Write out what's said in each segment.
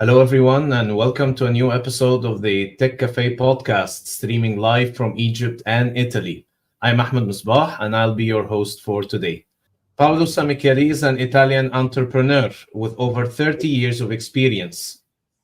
Hello, everyone, and welcome to a new episode of the TEKCaffe podcast, streaming live from Egypt and Italy. I'm 𝗏𝗲𝗄𝗏, and I'll be your host for today. Paolo Sammicheli is an Italian entrepreneur with over 30 years of experience,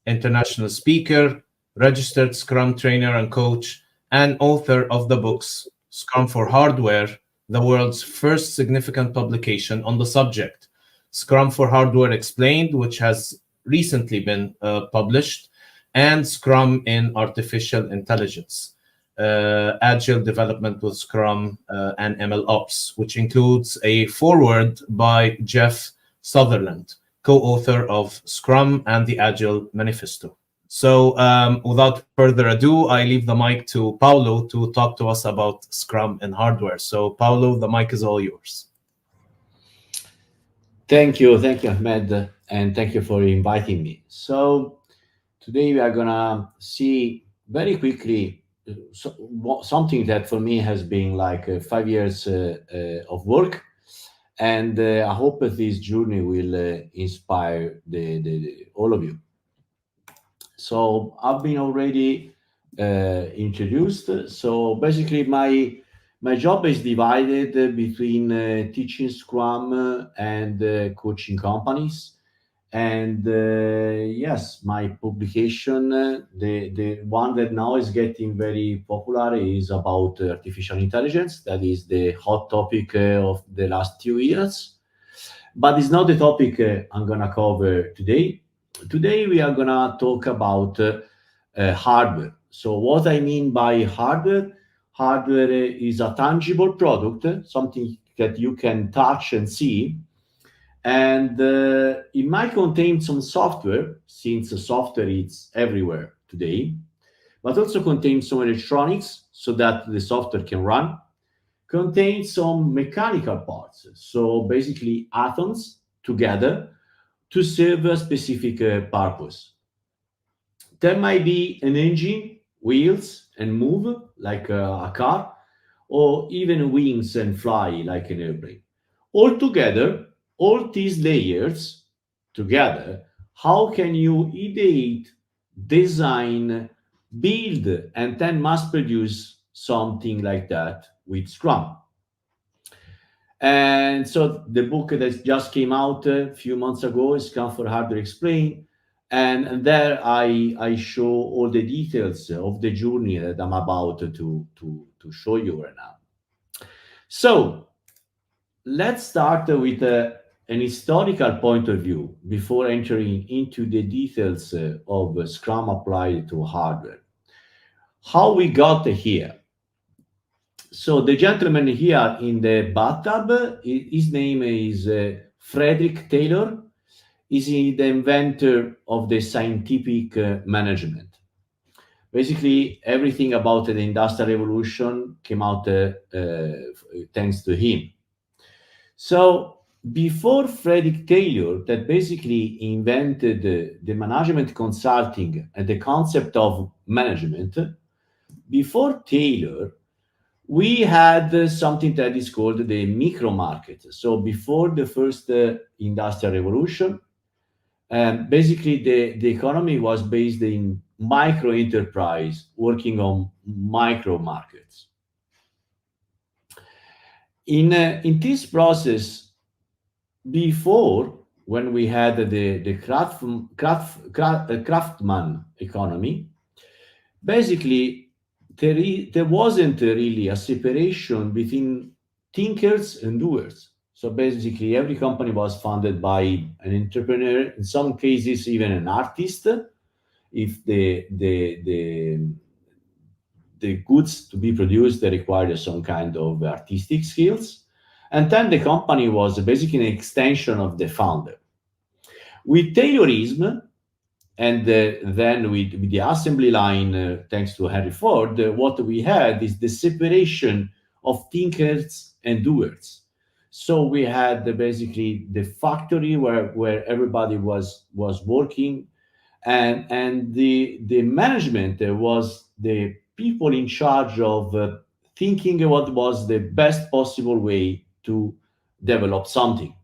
international speaker, registered Scrum trainer and coach, and author of the books Scrum for Hardware, the world's first significant publication on the subject, Scrum for Hardware Explained, which has recently been published, and Scrum in Artificial Intelligence, Agile Development with Scrum and MLOps, which includes a foreword by 𝗪𝗺𝗃, co-author of Scrum and the Agile Manifesto. So without further ado, I leave the mic to Paolo to talk to us about Scrum and hardware. So Paolo, the mic is all yours. Thank you, Ahmed, and thank you for inviting me. So today we are gonna see very quickly something that for me has been like 5 years of work, and I hope that this journey will inspire all of you. So I've been already introduced. So basically, my job is divided between teaching Scrum and coaching companies. And yes, my publication, the one that now is getting very popular, is about artificial intelligence. That is the hot topic of the last 2 years. But it's not the topic I'm going to cover today. Today, we are going to talk about hardware. So what I mean by hardware is a tangible product, something that you can touch and see. And it might contain some software, since the software is everywhere today, but also contains some electronics so that the software can run, contains some mechanical parts, so basically atoms together to serve a specific purpose. There might be an engine, wheels, and move like a car, or even wings and fly like an airplane. All together, all these layers together, how can you ideate, design, build, and then mass produce something like that with Scrum? And so the book that just came out a few months ago is Scrum for Hardware Explained. And there I show all the details of the journey that I'm about to show you right now. So let's start with an historical point of view before entering into the details of Scrum applied to hardware. How we got here. So the gentleman here in the bathtub, his name is Frederick Taylor. Is he the inventor of the scientific management? Basically, everything about the Industrial Revolution came out thanks to him. So before Frederick Taylor, that basically invented the management consulting and the concept of management, before Taylor, we had something that is called the micro market. So before the first Industrial Revolution, basically the economy was based in micro enterprise working on micro markets. In this process, before, when we had the craftsman economy, basically there wasn't really a separation between thinkers and doers. So basically, every company was funded by an entrepreneur, in some cases even an artist, if the goods to be produced, they required some kind of artistic skills. And then the company was basically an extension of the founder. With Taylorism, and then with the assembly line, thanks to Henry Ford, what we had is the separation of thinkers and doers. So we had basically the factory where everybody was working, and the management was the people in charge of thinking what was the best possible way to develop something.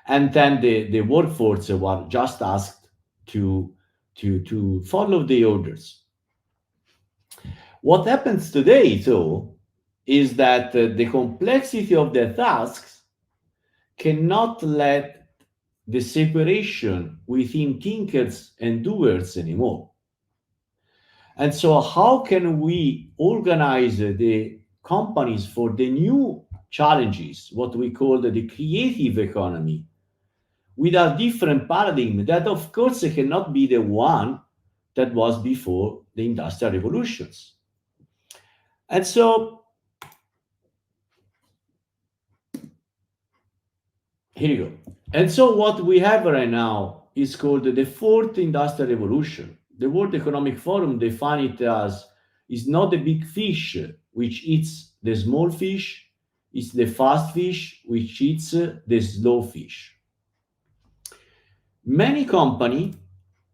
And then the workforce were just asked to follow the orders. What happens today, though, is that the complexity of the tasks cannot let the separation within thinkers and doers anymore. And so how can we organize the companies for the new challenges, what we call the creative economy, with a different paradigm that, of course, cannot be the one that was before the industrial revolutions? And so here you go. And so what we have right now is called the fourth industrial revolution. The World Economic Forum defined it as is not the big fish which eats the small fish, it's the fast fish which eats the slow fish. Many companies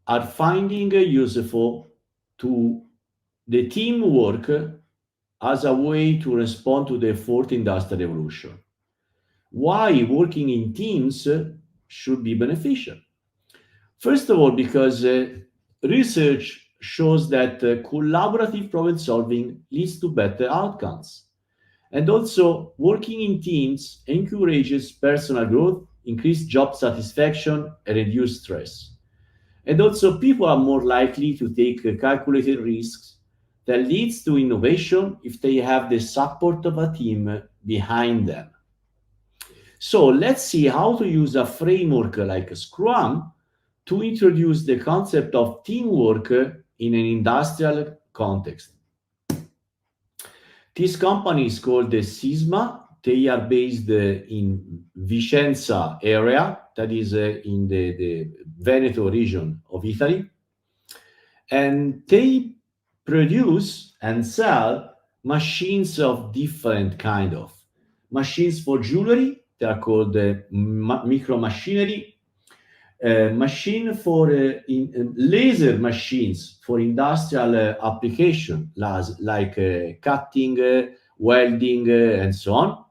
are finding useful to the teamwork as a way to respond to the fourth industrial revolution. Why working in teams should be beneficial? First of all, because research shows that collaborative problem solving leads to better outcomes. And also, working in teams encourages personal growth, increased job satisfaction, and reduced stress. And also, people are more likely to take calculated risks that leads to innovation if they have the support of a team behind them. So let's see how to use a framework like Scrum to introduce the concept of teamwork in an industrial context. This company is called the 𝗧𝗲𝗁. They are based in Vicenza area, that is in the Veneto region of Italy. And they produce and sell machines of different kind of. Machines for jewelry, they are called micro machinery. Machine for laser machines for industrial application, like cutting, welding, and so on.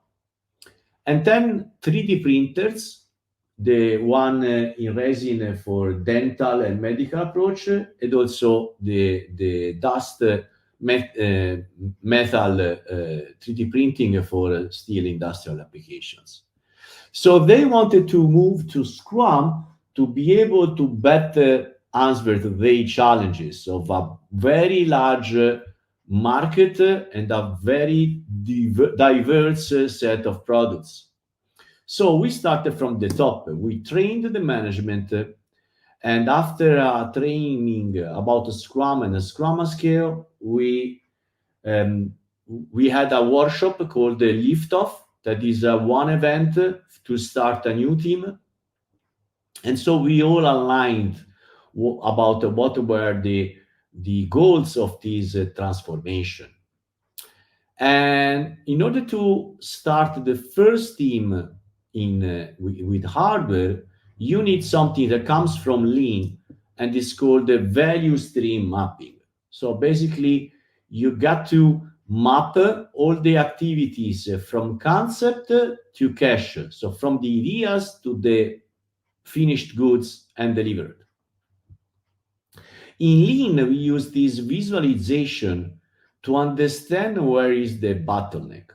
And then 3D printers, the one in resin for dental and medical approach, and also the dust metal 3D printing for steel industrial applications. So they wanted to move to Scrum to be able to better answer to the challenges of a very large market and a very diverse set of products. So we started from the top. We trained the management, and after a training about Scrum and the Scrum scale, we had a workshop called the Lift-Off. That is one event to start a new team. And so we all aligned about what were the goals of this transformation. And in order to start the first team with hardware, you need something that comes from Lean, and it's called the value stream mapping. So basically, you got to map all the activities from concept to cash. So from the ideas to the finished goods and delivered. In Lean, we use this visualization to understand where is the bottleneck.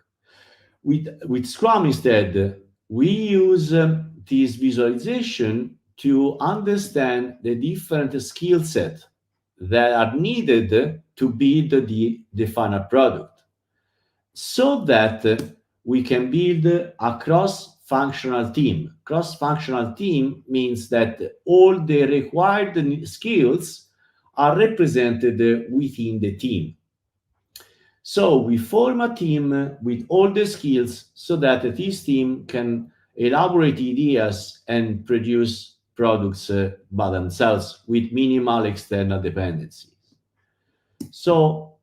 With Scrum instead, we use this visualization to understand the different skill sets that are needed to build the final product, so that we can build a cross-functional team. Cross-functional team means that all the required skills are represented within the team. So we form a team with all the skills so that this team can elaborate ideas and produce products by themselves with minimal external dependencies. So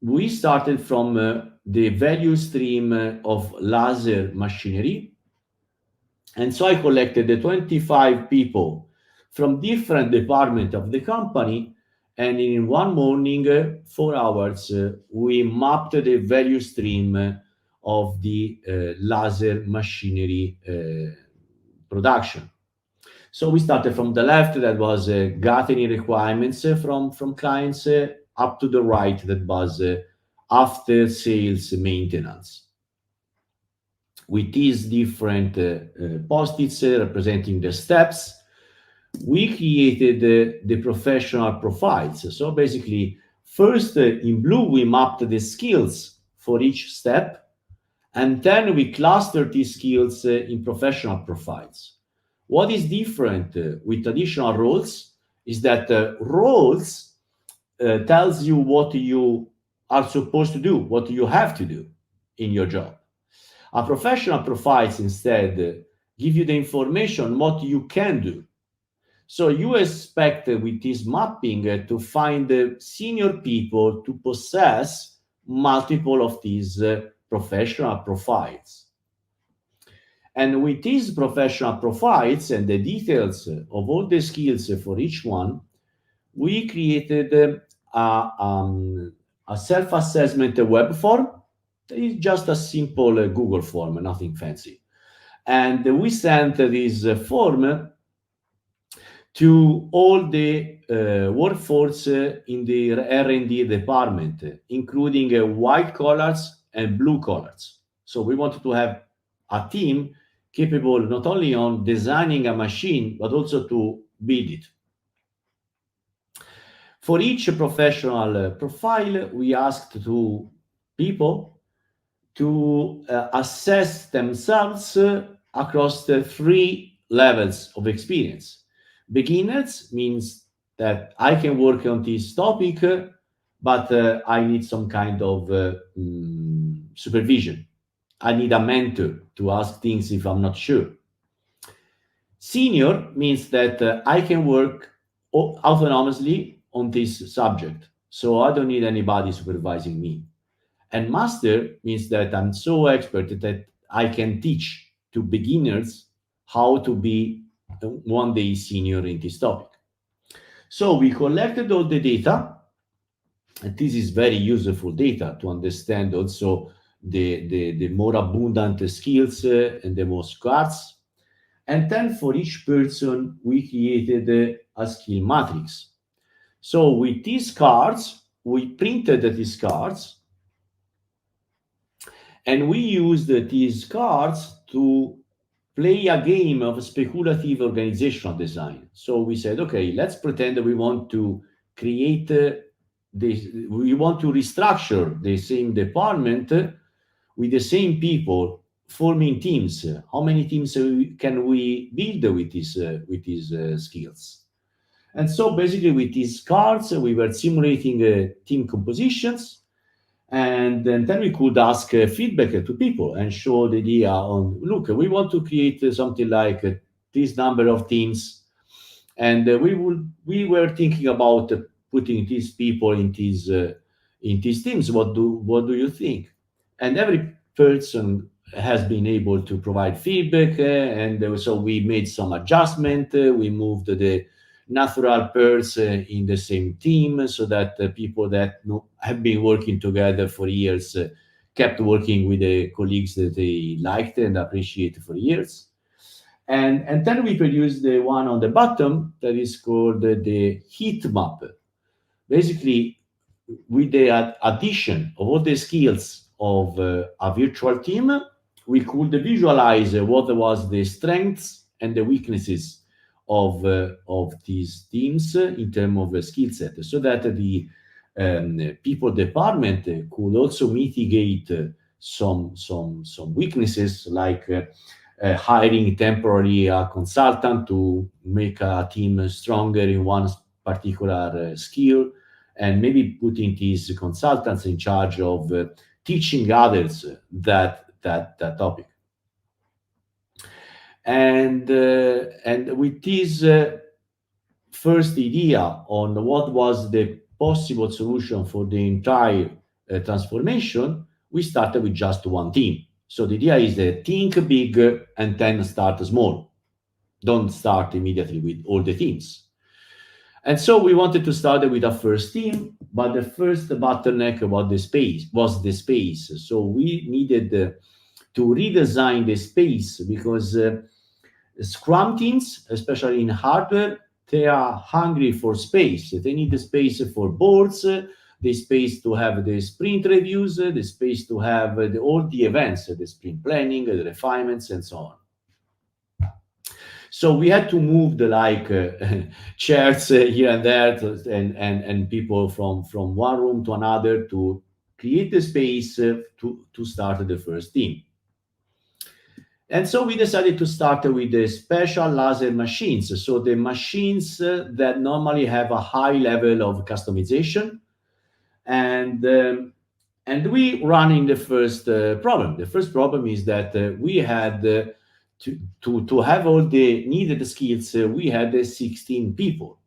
we started from the value stream of laser machinery. And so I collected the 25 people from different departments of the company. And in one morning, 4 hours, we mapped the value stream of the laser machinery production. So we started from the left, that was gathering requirements from clients, up to the right, that was after sales maintenance. With these different post-its representing the steps, we created the professional profiles. So basically, first in blue, we mapped the skills for each step, and then we clustered these skills in professional profiles. What is different with traditional roles is that roles tells you what you are supposed to do, what you have to do in your job. A professional profiles instead give you the information what you can do. So you expect with this mapping to find senior people to possess multiple of these professional profiles. And with these professional profiles and the details of all the skills for each one, we created a self-assessment web form. It's just a simple Google form, nothing fancy. And we sent this form to all the workforce in the R&D department, including white collars and blue collars. So we wanted to have a team capable not only on designing a machine, but also to build it. For each professional profile, we asked to people to assess themselves across the 3 levels of experience. Beginners means that I can work on this topic, but I need some kind of supervision. I need a mentor to ask things if I'm not sure. Senior means that I can work autonomously on this subject, so I don't need anybody supervising me. And master means that I'm so expert that I can teach to beginners how to be one day senior in this topic. So we collected all the data, and this is very useful data to understand also the more abundant skills and the most scarce. And then for each person, we created a skill matrix. So with these cards, we printed these cards, and we used these cards to play a game of speculative organizational design. So we said, okay, let's pretend that we want to create we want to restructure the same department with the same people forming teams. How many teams can we build with these skills? And so basically with these cards, we were simulating team compositions, and then we could ask feedback to people and show the idea on, look, we want to create something like this number of teams, and we were thinking about putting these people in these teams. What do you think? And every person has been able to provide feedback, and so we made some adjustment. We moved the natural pairs in the same team, so that the people that have been working together for years kept working with the colleagues that they liked and appreciated for years. And then we produced the one on the bottom that is called the heat map. Basically, with the addition of all the skills of a virtual team, we could visualize what was the strengths and the weaknesses of these teams in terms of skill set, so that the people department could also mitigate some weaknesses, like hiring temporarily a consultant to make a team stronger in one particular skill, and maybe putting these consultants in charge of teaching others that topic. And with this first idea on what was the possible solution for the entire transformation, we started with just one team. So the idea is that think big and then start small. Don't start immediately with all the teams. And so we wanted to start with a first team, but the first bottleneck was the space. So we needed to redesign the space, because Scrum teams, especially in hardware, they are hungry for space. They need the space for boards, the space to have the sprint reviews, the space to have all the events, the sprint planning, the refinements, and so on. So we had to move the chairs here and there and people from one room to another to create the space to start the first team. And so we decided to start with the special laser machines. So the machines that normally have a high level of customization. And we run in the first problem. The first problem is that we had to have all the needed skills, we had 16 people.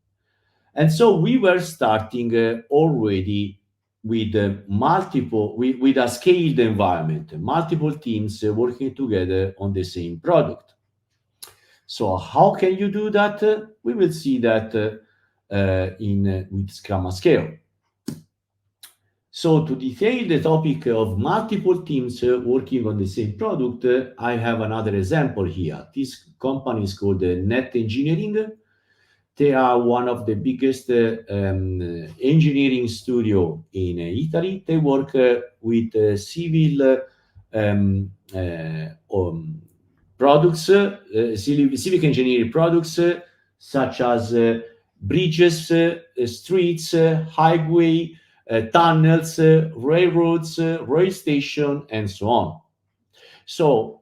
And so we were starting already with with a scaled environment, multiple teams working together on the same product. So how can you do that? We will see that with 𝗧𝗏. So to detail the topic of multiple teams working on the same product, I have another example here. This company is called Net Engineering. They are one of the biggest engineering studio in Italy. They work with civil products, civic engineering products, such as bridges, streets, highway, tunnels, railroads, rail station, and so on. So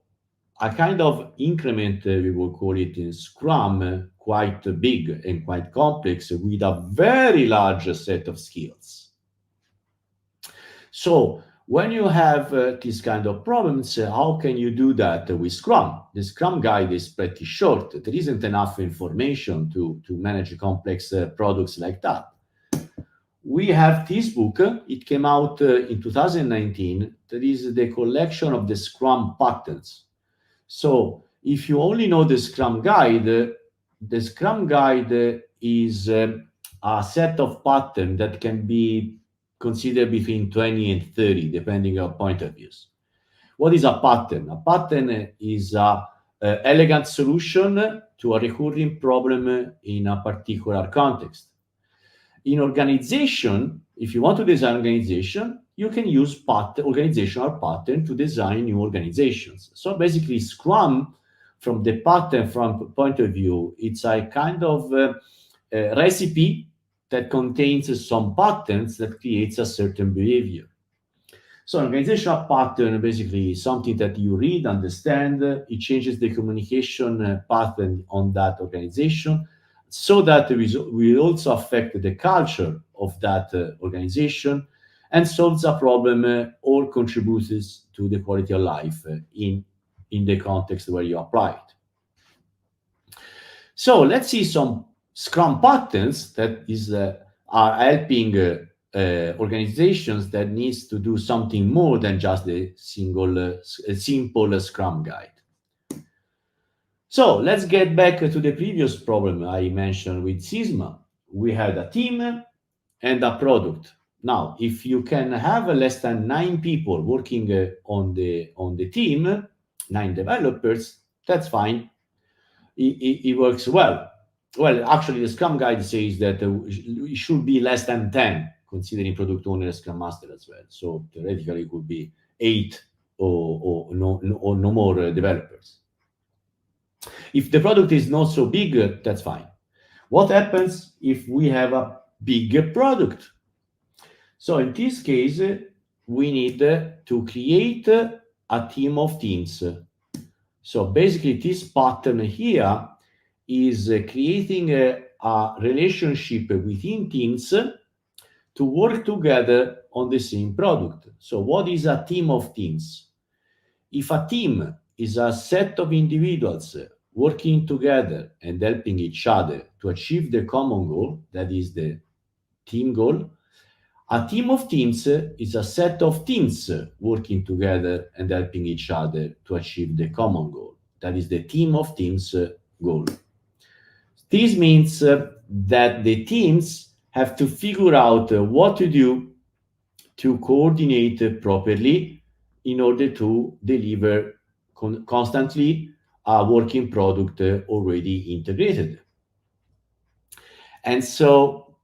a kind of increment, we will call it in Scrum, quite big and quite complex, with a very large set of skills. So when you have this kind of problems, how can you do that with Scrum? The Scrum guide is pretty short. There isn't enough information to manage complex products like that. We have this book. It came out in 2019. That is the collection of the Scrum patterns. So if you only know the Scrum guide is a set of patterns that can be considered between 20 and 30, depending on point of views. What is a pattern? A pattern is an elegant solution to a recurring problem in a particular context. In organization, if you want to design organization, you can use organizational pattern to design new organizations. So basically, Scrum, from the pattern point of view, it's a kind of recipe that contains some patterns that creates a certain behavior. So an organizational pattern basically is something that you read, understand, it changes the communication pattern on that organization, so that it will also affect the culture of that organization and solves a problem or contributes to the quality of life in the context where you apply it. So let's see some Scrum patterns that are helping organizations that needs to do something more than just a simple Scrum guide. So let's get back to the previous problem I mentioned with 𝗔𝗏. We had a team and a product. Now, if you can have less than 9 people working on the team, 9 developers, that's fine. It works well. Well, actually, the Scrum guide says that it should be less than 10, considering product owner and Scrum master as well. So theoretically, it could be 8 or no more developers. If the product is not so big, that's fine. What happens if we have a big product? So in this case, we need to create a team of teams. So basically, this pattern here is creating a relationship within teams to work together on the same product. So what is a team of teams? If a team is a set of individuals working together and helping each other to achieve the common goal, that is the team goal, a team of teams is a set of teams working together and helping each other to achieve the common goal, that is the team of teams goal. This means that the teams have to figure out what to do to coordinate properly in order to deliver constantly a working product already integrated. And so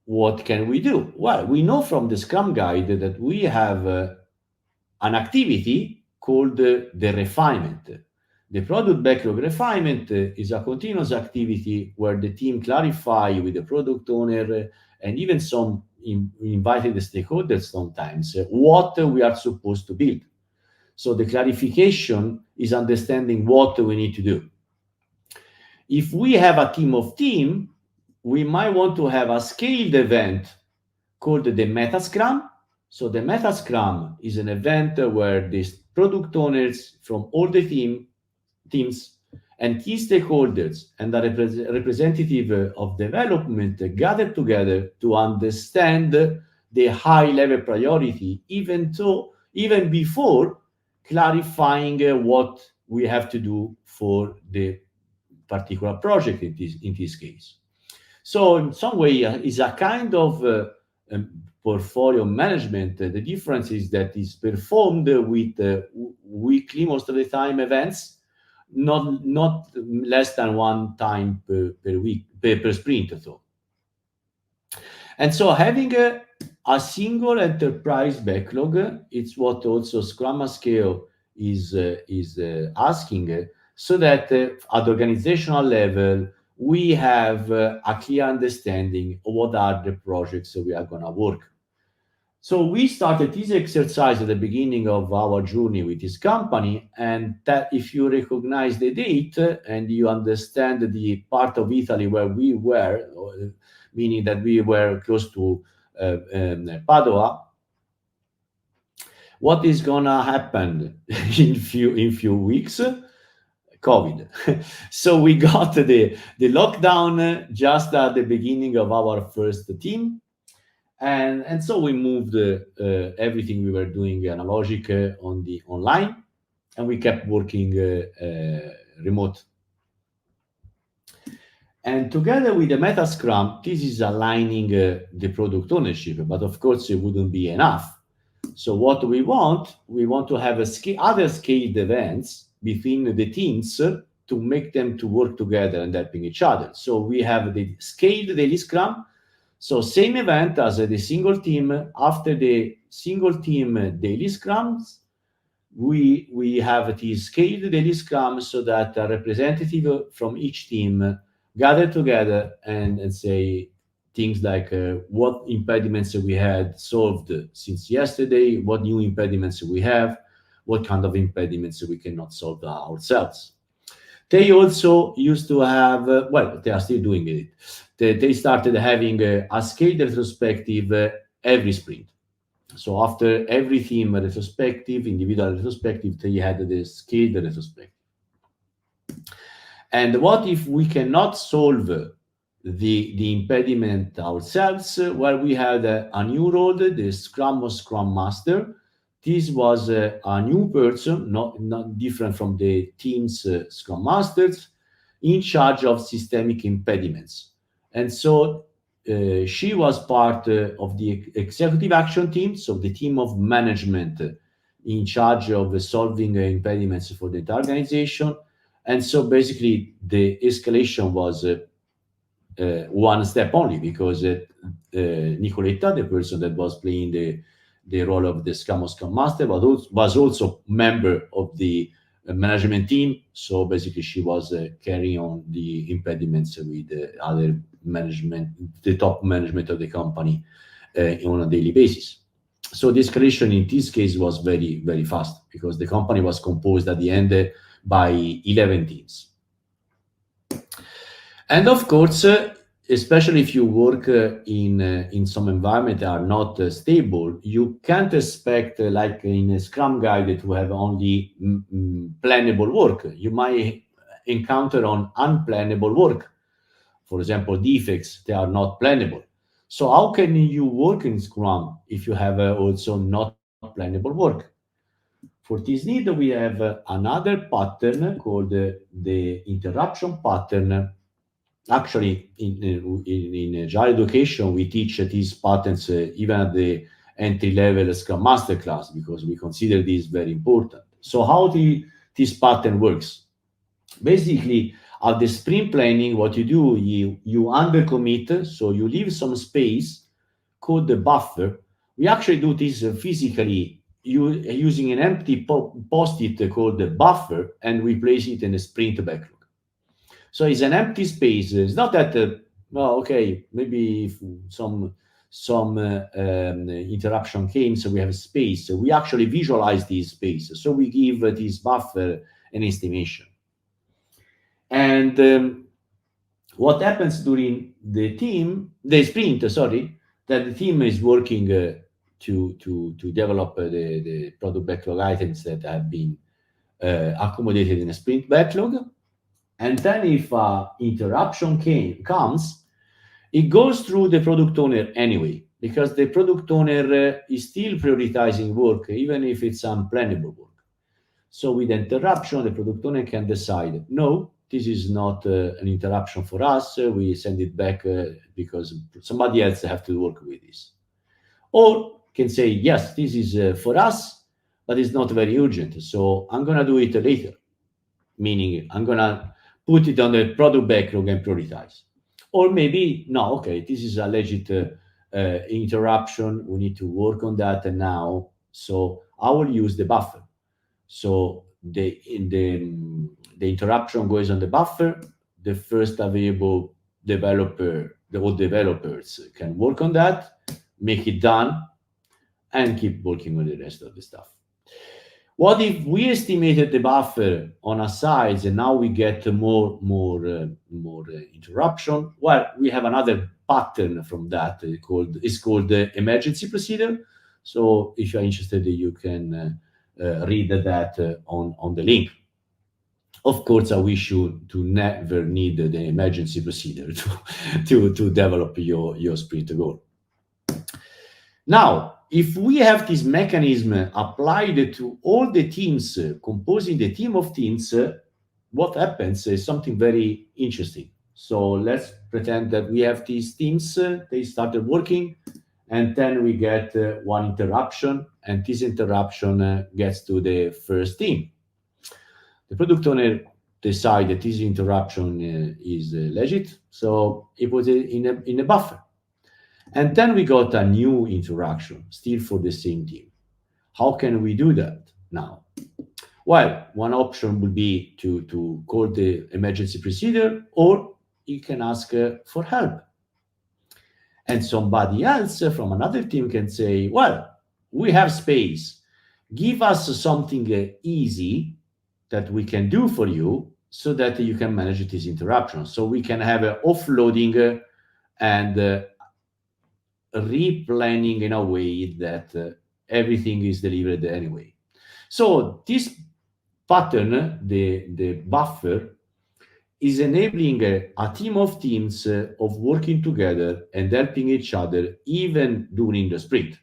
what can we do? Well, we know from the Scrum Guide that we have an activity called the refinement. The product backlog refinement is a continuous activity where the team clarify with the product owner and even some invited stakeholders sometimes what we are supposed to build. So the clarification is understanding what we need to do. If we have a team of team, we might want to have a scaled event called the Meta Scrum. So the Meta Scrum is an event where the product owners from all the teams and key stakeholders and a representative of development gather together to understand the high-level priority, even before clarifying what we have to do for the particular project in this case. So in some way, it's a kind of portfolio management. The difference is that it's performed with weekly, most of the time, events, not less than one time per week, per sprint. And so having a single enterprise backlog, it's what also Scrum at Scale is asking, so that at the organizational level, we have a clear understanding of what are the projects we are going to work. So we started this exercise at the beginning of our journey with this company, and that if you recognize the date and you understand the part of Italy where we were, meaning that we were close to Padua, what is gonna happen in few weeks? COVID. So we got the lockdown just at the beginning of our first team. And so we moved everything we were doing analogic on the online, and we kept working remote. And together with the Meta Scrum, this is aligning the product ownership, but of course it wouldn't be enough. So what we want to have other scaled events between the teams to make them to work together and helping each other. So we have the scaled daily Scrum. So same event as the single team. After the single team daily Scrums, we have the scaled daily Scrum so that a representative from each team gather together and say things like what impediments we had solved since yesterday, what new impediments we have, what kind of impediments we cannot solve ourselves. They also used to have, well, they are still doing it. They started having a scaled retrospective every sprint. So after every team retrospective, individual retrospective, they had the scaled retrospective. And what if we cannot solve the impediment ourselves? Well, we had a new role, the Scrum Master. This was a new person, not different from the team's Scrum Masters, in charge of systemic impediments. And so she was part of the executive action team, so the team of management in charge of solving impediments for the entire organization. And so basically the escalation was one step only, because Nicoletta, the person that was playing the role of the Scrum Master, was also member of the management team. So basically she was carrying on the impediments with other management, the top management of the company on a daily basis. So the escalation in this case was very, very fast, because the company was composed at the end by 11 teams. And of course, especially if you work in some environment that are not stable, you can't expect, like in a Scrum Guide, to have only plannable work. You might encounter on unplannable work. For example, defects, they are not plannable. So how can you work in Scrum if you have also not plannable work? For this need, we have another pattern called the interruption pattern. Actually, in Agile education, we teach these patterns even at the entry-level Scrum Master class, because we consider this very important. So how this pattern works? Basically, at the sprint planning, what you do, you under commit, so you leave some space called the buffer. We actually do this physically using an empty post-it called the buffer, and we place it in a sprint backlog. So it's an empty space. It's not that, well, okay, maybe if some interruption came, so we have space. So we actually visualize this space. So we give this buffer an estimation. And what happens during the sprint, sorry, that the team is working to develop the product backlog items that have been accommodated in a sprint backlog. And then if interruption comes, it goes through the product owner anyway, because the product owner is still prioritizing work, even if it's unplannable work. So with interruption, the product owner can decide, no, this is not an interruption for us. We send it back because somebody else have to work with this. Or can say, yes, this is for us, but it's not very urgent. So I'm going to do it later, meaning I'm going to put it on the product backlog and prioritize. Or maybe, no, okay, this is a legit interruption. We need to work on that now. So I will use the buffer. So the interruption goes on the buffer. The first available developer, all developers can work on that, make it done, and keep working on the rest of the stuff. What if we estimated the buffer on our sides and now we get more interruption? Well, we have another pattern from that. It's called the emergency procedure. So if you're interested, you can read that on the link. Of course, I wish you to never need the emergency procedure to develop your sprint goal. Now, if we have this mechanism applied to all the teams composing the team of teams, what happens is something very interesting. So let's pretend that we have these teams, they started working, and then we get one interruption, and this interruption gets to the first team. The product owner decides that this interruption is legit, so it was in a buffer. And then we got a new interaction, still for the same team. How can we do that now? Well, one option would be to call the emergency procedure, or you can ask for help. And somebody else from another team can say, well, we have space. Give us something easy that we can do for you so that you can manage this interruption. So we can have offloading and replanning in a way that everything is delivered anyway. So this pattern, the buffer, is enabling a team of teams of working together and helping each other even during the sprint.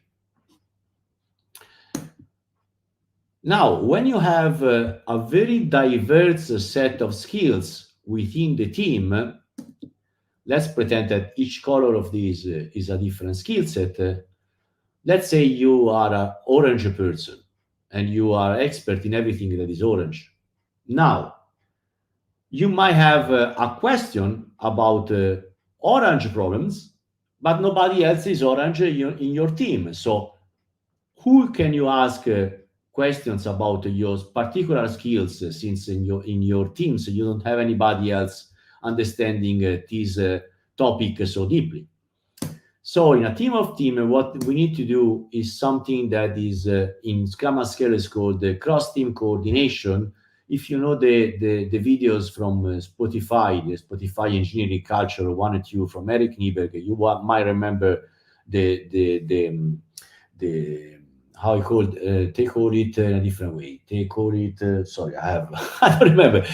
Now, when you have a very diverse set of skills within the team, let's pretend that each color of these is a different skill set. Let's say you are an orange person and you are expert in everything that is orange. Now, you might have a question about orange problems, but nobody else is orange in your team. So who can you ask questions about your particular skills, since in your team, so you don't have anybody else understanding this topic so deeply. So in a team of team, what we need to do is something that is in Scrum at Scale is called the cross-team coordination. If you know the videos from Spotify, the Spotify engineering culture, one or two from Eric Nieberg, you might remember the how I called they call it in a different way. They call it sorry, I don't remember.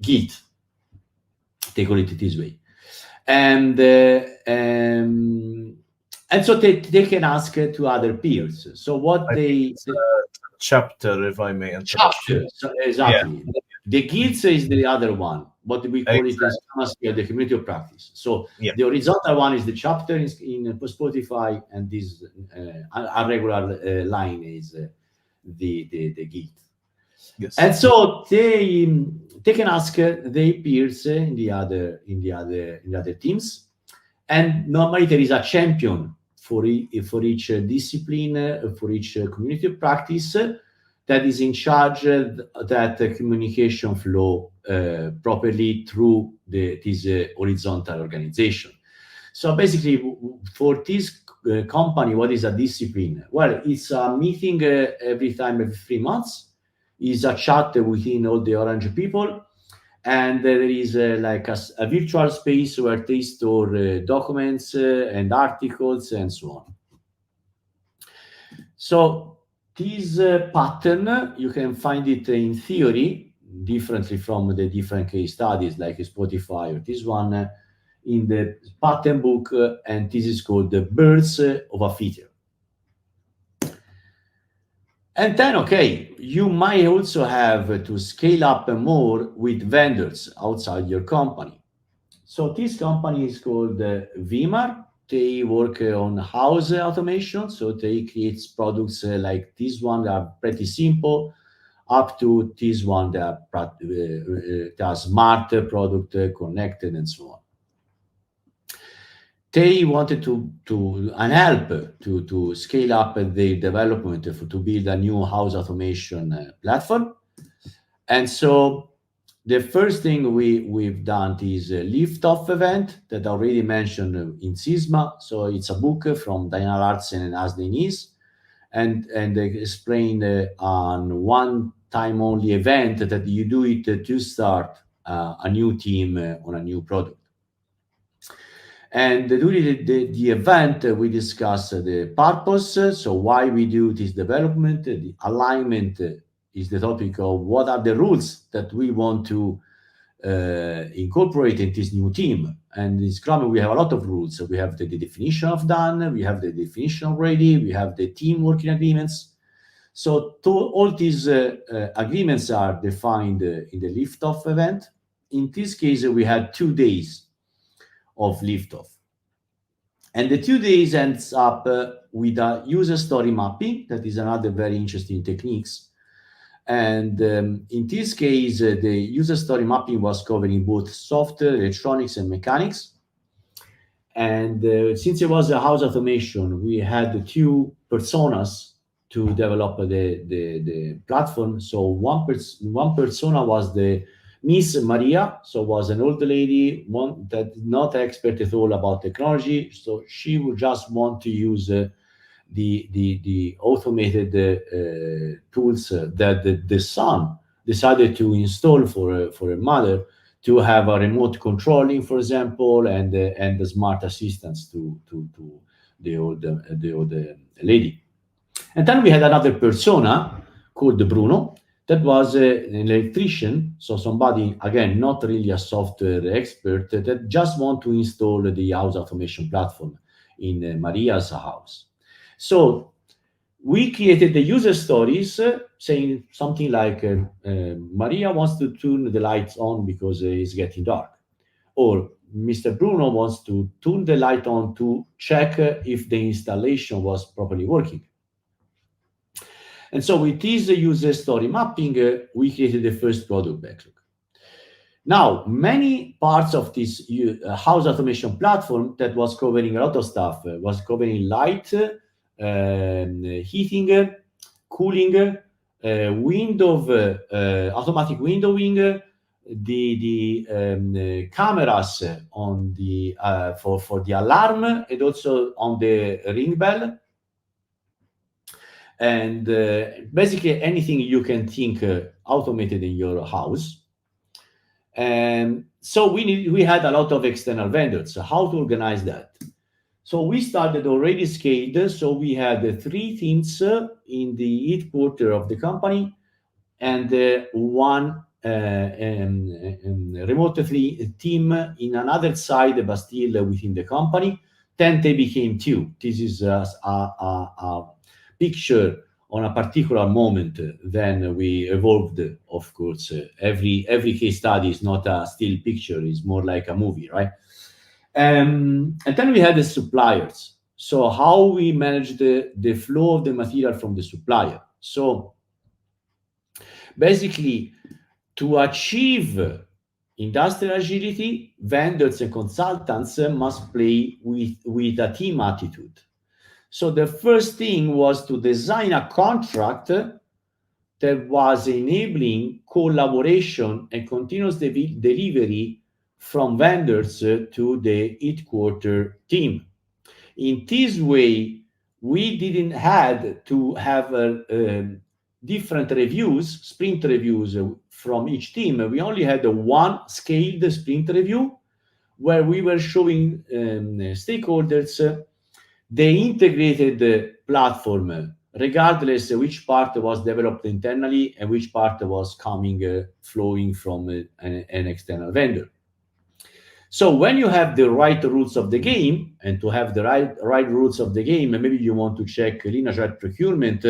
Git. They call it this way, and so they can ask to other peers. So what chapter, if I may interrupt. Chapter, so exactly. Yeah. The guilds is the other one. What we call it is the community of practice. So the horizontal one is the chapter in Spotify, and this a regular line is the guild. Yes. And so they can ask their peers in the other teams, and normally there is a champion for each discipline, for each community of practice that is in charge that the communication flow properly through this horizontal organization. So basically, for this company, what is a discipline? Well, it's a meeting every 3 months. Is a chat within all the Orange people, and there is like a virtual space where they store documents and articles and so on. So this pattern, you can find it in theory, differently from the different case studies like Spotify or this one, in the pattern book, and this is called the 𝗏𝗏𝗃𝗃. And then, okay, you might also have to scale up more with vendors outside your company. So this company is called 𝗏𝗵𝗵𝗶𝗏. They work on house automation, so they create products like this one that are pretty simple, up to this one that are smart product, connected, and so on. They wanted to help to scale up the development to build a new house automation platform. And so the first thing we've done is a lift-off event that I already mentioned in SYSMA. So it's a book from Diana Larsen and Ashley Nees, and they explain on one time only event that you do it to start a new team on a new product. And during the event, we discuss the purpose, so why we do this development. The alignment is the topic of what are the rules that we want to incorporate in this new team. And in Scrum, we have a lot of rules. So we have the definition of done, we have the definition of ready, we have the team working agreements. So all these agreements are defined in the lift-off event. In this case, we had 2 days of lift-off. And the 2 days ends up with a user story mapping. That is another very interesting techniques. And in this case, the user story mapping was covering both software, electronics, and mechanics. And since it was a house automation, we had 2 personas to develop the platform. So one persona was the Miss Maria, so was an old lady, one that not expert at all about technology. So she would just want to use the automated tools that the son decided to install for a mother to have a remote controlling, for example, and the smart assistants to the old lady. And then we had another persona called Bruno that was an electrician, so somebody, again, not really a software expert, that just want to install the house automation platform in Maria's house. So we created the user stories saying something like, Maria wants to turn the lights on because it's getting dark. Or Mr. Bruno wants to turn the light on to check if the installation was properly working. And so with this user story mapping, we created the first product backlog. Now, many parts of this house automation platform that was covering a lot of stuff, was covering light, heating, cooling, automatic windowing, the cameras on the for the alarm, and also on the ring bell. And basically anything you can think automated in your house. And so we had a lot of external vendors. So how to organize that? So we started already scaled. So we had 3 teams in the headquarters of the company, and one remotely team in another side, but still within the company. Then they became 2. This is a picture on a particular moment. Then we evolved, of course. Every case study is not a still picture, it's more like a movie, right? And then we had the suppliers. So how we manage the flow of the material from the supplier. So Basically, to achieve industrial agility, vendors and consultants must play with a team attitude. So the first thing was to design a contract that was enabling collaboration and continuous delivery from vendors to the headquarter team. In this way, we didn't had to have different reviews, sprint reviews from each team. We only had one scaled sprint review where we were showing stakeholders the integrated platform, regardless which part was developed internally and which part was coming, flowing from an external vendor. So when you have the right rules of the game, and to have the right rules of the game, maybe you want to check Lean Agile Procurement,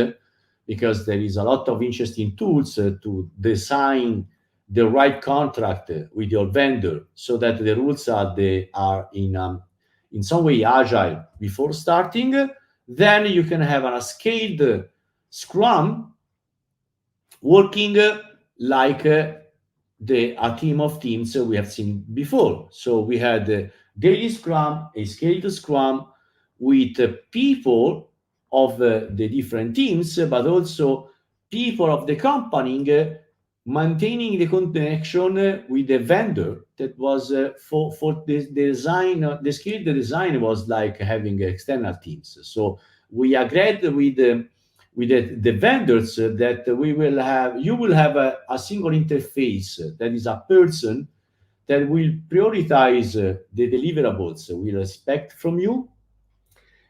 because there is a lot of interesting tools to design the right contract with your vendor so that the rules are in some way agile before starting. Then you can have a scaled Scrum working like a team of teams we have seen before. So we had daily Scrum, a scaled Scrum with people of the different teams, but also people of the company maintaining the connection with the vendor. That was for the design. The scaled design was like having external teams. So we agreed with the vendors that you will have a single interface that is a person that will prioritize the deliverables we expect from you.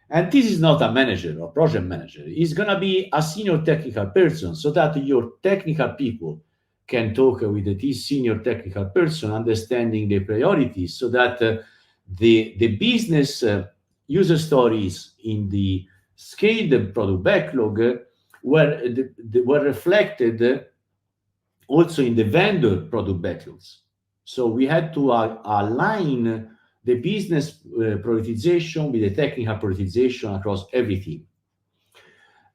And this is not a manager or project manager. It's going to be a senior technical person so that your technical people can talk with this senior technical person, understanding the priorities, so that the business user stories in the scaled product backlog were reflected also in the vendor product backlogs. So we had to align the business prioritization with the technical prioritization across everything.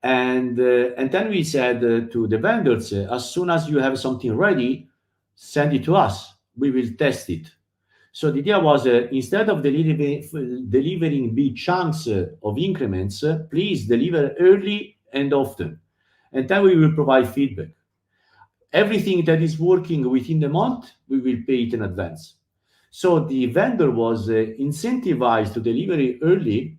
And then we said to the vendors, as soon as you have something ready, send it to us. We will test it. So the idea was, instead of delivering big chunks of increments, please deliver early and often. And then we will provide feedback. Everything that is working within the month, we will pay it in advance. So the vendor was incentivized to deliver it early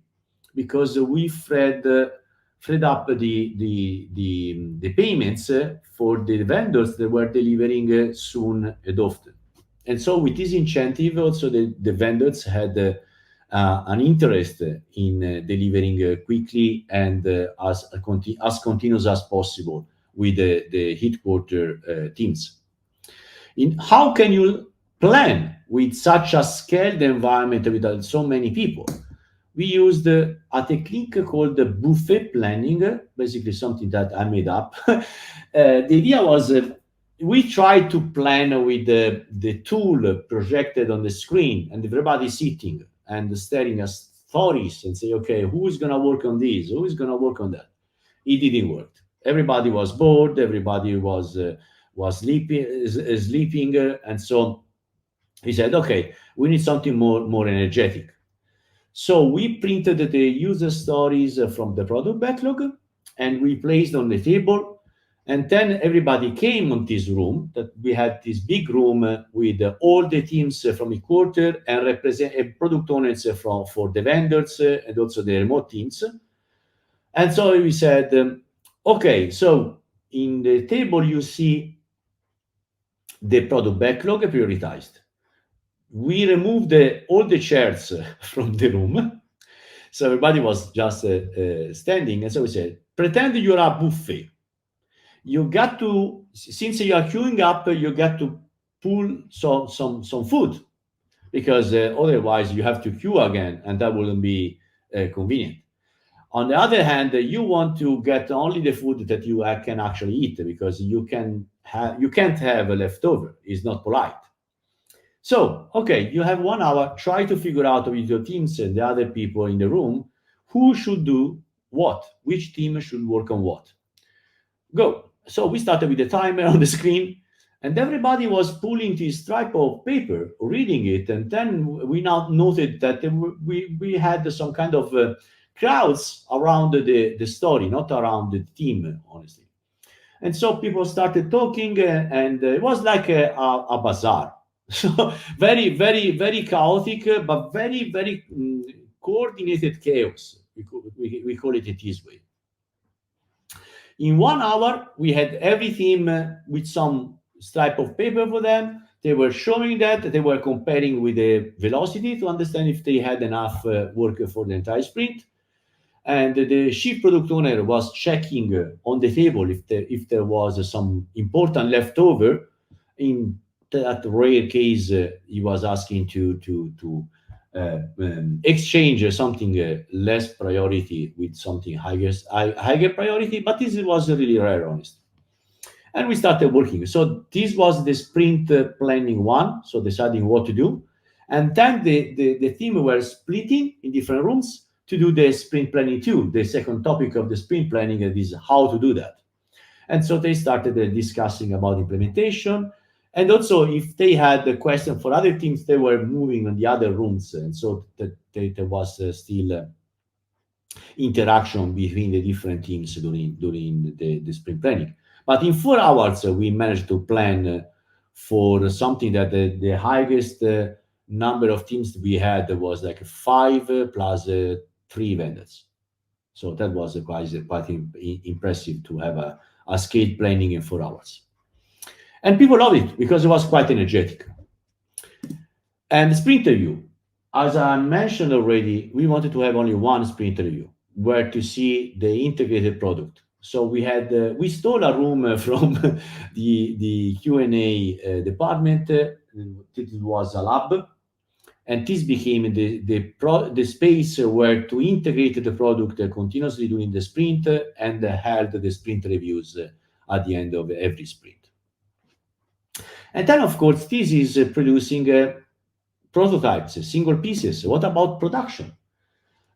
because we freed up the payments for the vendors that were delivering soon and often. And so with this incentive, also the vendors had an interest in delivering quickly and as continuous as possible with the headquarter teams. How can you plan with such a scaled environment with so many people? We used a technique called the buffet planning, basically something that I made up. The idea was we tried to plan with the tool projected on the screen and everybody sitting and staring at stories and say, okay, who's going to work on this? Who is going to work on that? It didn't work. Everybody was bored. Everybody was sleeping. And so he said, okay, we need something more energetic. So we printed the user stories from the product backlog and we placed on the table. And then everybody came on this room, that we had this big room with all the teams from a quarter and product owners for the vendors and also the remote teams. And so we said, okay, so in the table you see the product backlog prioritized. We removed all the chairs from the room. So everybody was just standing. And so we said, pretend you're a buffet. You got to, since you are queuing up, you got to pull some food, because otherwise you have to queue again, and that wouldn't be convenient. On the other hand, you want to get only the food that you can actually eat, because you can't have a leftover. It's not polite. So, okay, you have 1 hour. Try to figure out with your teams and the other people in the room who should do what, which team should work on what. Go. So we started with the timer on the screen, and everybody was pulling this stripe of paper, reading it, and then we now noted that we had some kind of crowds around the story, not around the team, honestly. And so people started talking, and it was like a bazaar. So very, very, very chaotic, but very, very coordinated chaos. We call it this way. In 1 hour, we had every team with some stripe of paper for them. They were showing that, they were comparing with the velocity to understand if they had enough work for the entire sprint. And the chief product owner was checking on the table if there was some important leftover. In that rare case, he was asking to exchange something less priority with something higher priority, but this was really rare, honestly. And we started working. So this was the sprint planning one, so deciding what to do. And then the team were splitting in different rooms to do the sprint planning two. The second topic of the sprint planning is how to do that. And so they started discussing about implementation. And also, if they had a question for other teams, they were moving on the other rooms. And so there was still interaction between the different teams during the sprint planning. But in 4 hours, we managed to plan for something that the highest number of teams we had was like 5 plus 3 vendors. So that was quite impressive to have a scaled planning in 4 hours. And people loved it because it was quite energetic. And sprint review, as I mentioned already, we wanted to have only one sprint review where to see the integrated product. So we stole a room from the Q&A department. It was a lab, and this became the space where to integrate the product continuously during the sprint and held the sprint reviews at the end of every sprint. And then, of course, this is producing prototypes, single pieces. What about production?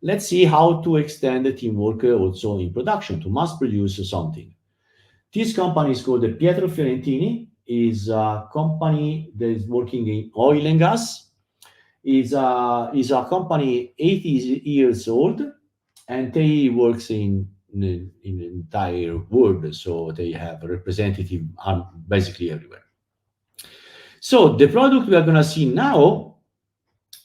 Let's see how to extend the teamwork also in production to mass produce something. This company is called Pietro Fiorentini. Is a company that is working in oil and gas. Is a company 80 years old, and they works in the entire world. So they have representative basically everywhere. So the product we are going to see now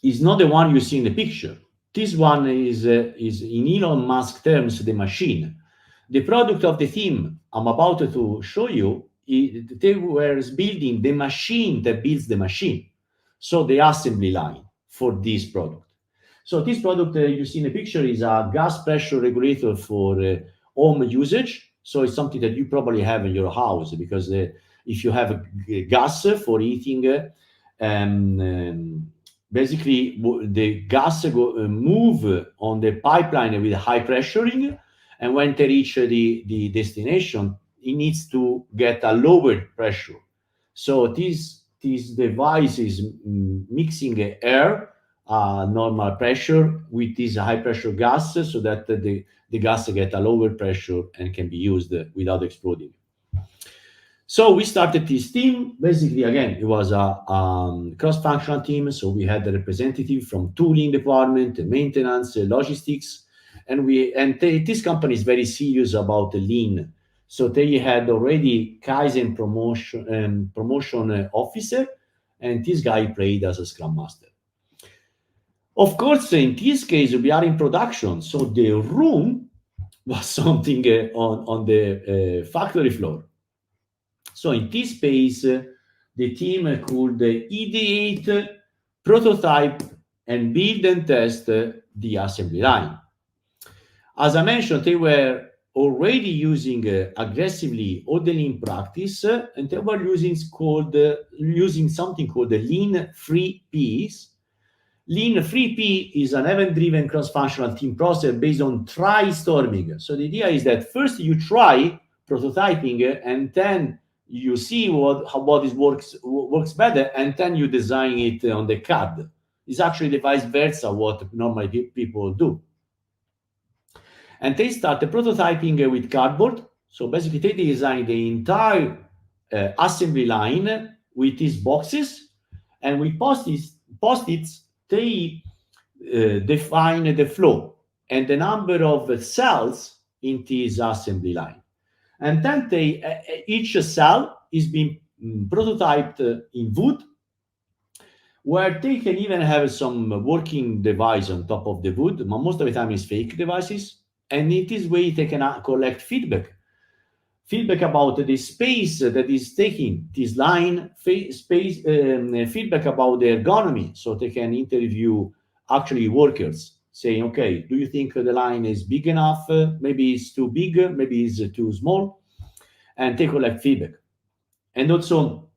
is not the one you see in the picture. This one is in Elon Musk terms, the machine. The product of the team I'm about to show you, they were building the machine that builds the machine. So the assembly line for this product. So this product you see in the picture is a gas pressure regulator for home usage. So it's something that you probably have in your house, because if you have gas for heating, basically the gas move on the pipeline with high pressuring, and when they reach the destination, it needs to get a lower pressure. So this device is mixing air, normal pressure, with this high pressure gas, so that the gas get a lower pressure and can be used without exploding. So we started this team. Basically, again, it was a cross-functional team. So we had a representative from tooling department, maintenance, logistics, and this company is very serious about the lean. So they had already Kaizen promotion officer, and this guy played as a Scrum Master. Of course, in this case, we are in production. So the room was something on the factory floor. So in this space, the team could ideate, prototype, and build and test the assembly line. As I mentioned, they were already using aggressively all the lean practice, and they were using something called the Lean 3Ps. Lean 3P is an event-driven cross-functional team process based on try-storming. So the idea is that first you try prototyping, and then you see what works better, and then you design it on the CAD. It's actually the vice versa what normally people do. And they started prototyping with cardboard. So basically, they design the entire assembly line with these boxes, and with post-its, they define the flow and the number of cells in this assembly line. And then each cell is being prototyped in wood, where they can even have some working device on top of the wood, but most of the time it's fake devices. And in this way, they can collect feedback about the space that is taking this line, feedback about the ergonomy, so they can interview actually workers, saying, okay, do you think the line is big enough? Maybe it's too big, maybe it's too small, and they collect feedback. And also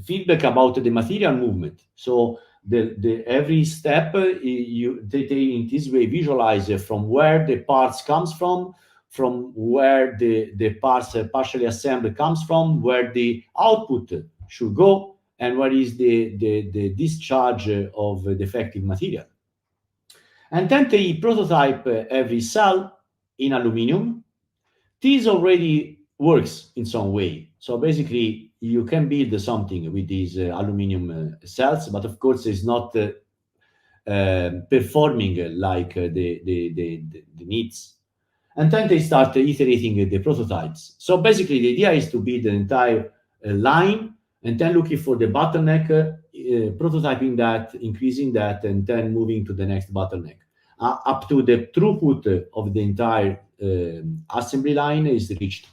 feedback about the material movement. So every step, they in this way visualize from where the parts comes from where the parts partially assembled comes from, where the output should go, and where is the discharge of defective material. And then they prototype every cell in aluminum. This already works in some way. So basically, you can build something with these aluminum cells, but of course, it's not performing like the needs. And then they start iterating the prototypes. So basically, the idea is to build an entire line and then looking for the bottleneck, prototyping that, increasing that, and then moving to the next bottleneck. Up to the throughput of the entire assembly line is reached.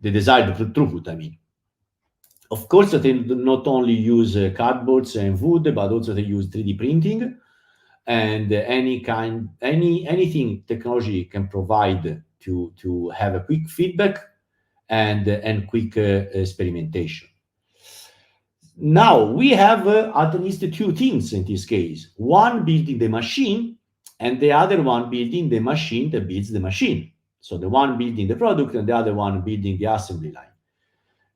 The desired throughput, I mean. Of course, they not only use cardboards and wood, but also they use 3D printing and anything technology can provide to have a quick feedback and quick experimentation. Now we have at least two teams in this case: one building the machine, and the other one building the machine that builds the machine. So the one building the product and the other one building the assembly line.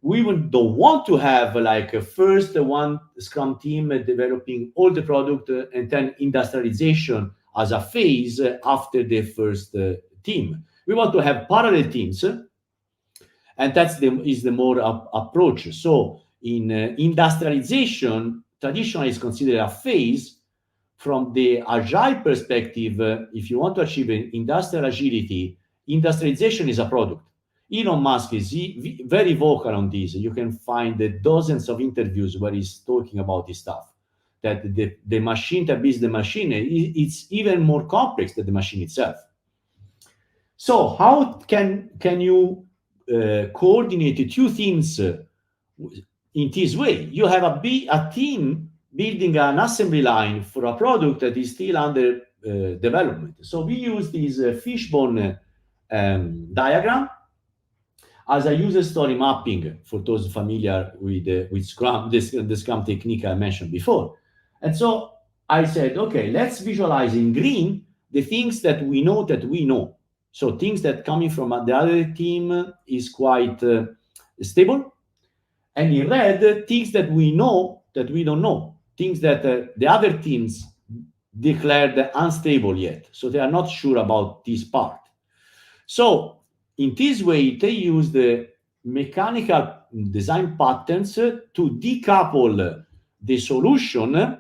We don't want to have like a first one Scrum team developing all the product and then industrialization as a phase after the first team. We want to have parallel teams, and that's the more approach. So in industrialization, traditionally is considered a phase. From the agile perspective, if you want to achieve industrial agility, industrialization is a product. Elon Musk is very vocal on this. You can find dozens of interviews where he's talking about this stuff, that the machine that builds the machine, it's even more complex than the machine itself. So how can you coordinate the two things in this way? You have a team building an assembly line for a product that is still under development. So we use this fishbone diagram as a user story mapping for those familiar with Scrum, the Scrum technique I mentioned before. And so I said, okay, let's visualize in green the things that we know that we know. So things that coming from the other team is quite stable. And in red, things that we know that we don't know. Things that the other teams declared unstable yet. So they are not sure about this part. So in this way, they use the mechanical design patterns to decouple the solution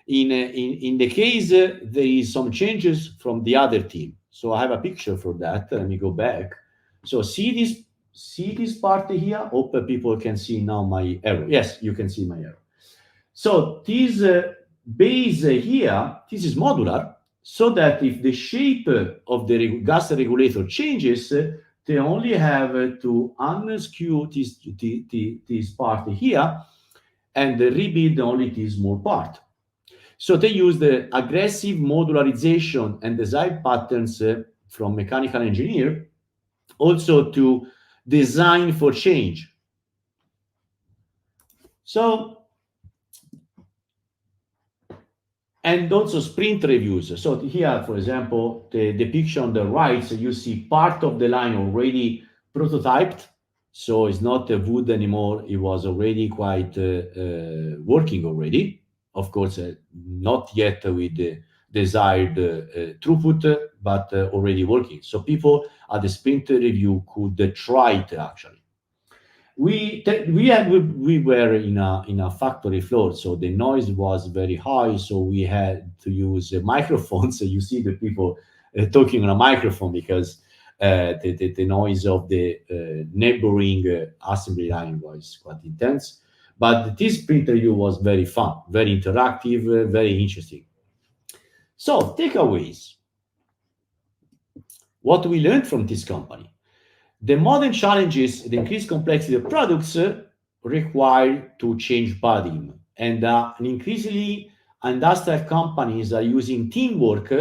in the case there is some changes from the other team. So I have a picture for that. Let me go back. So see this part here? Hope people can see now my arrow. Yes, you can see my arrow. So this base here, this is modular, so that if the shape of the gas regulator changes, they only have to unskew this part here and rebuild only this small part. So they use the aggressive modularization and design patterns from mechanical engineer also to design for change. So, and also sprint reviews. So here, for example, the picture on the right, so you see part of the line already prototyped. So it's not wood anymore. It was already quite working already. Of course, not yet with desired throughput, but already working. So people at the sprint review could try it actually. We were in a factory floor, so the noise was very high. So we had to use microphones. So you see the people talking on a microphone because the noise of the neighboring assembly line was quite intense. But this sprint review was very fun, very interactive, very interesting. So takeaways. What we learned from this company. The modern challenges, the increased complexity of products require to change paradigm. And increasingly, industrial companies are using teamwork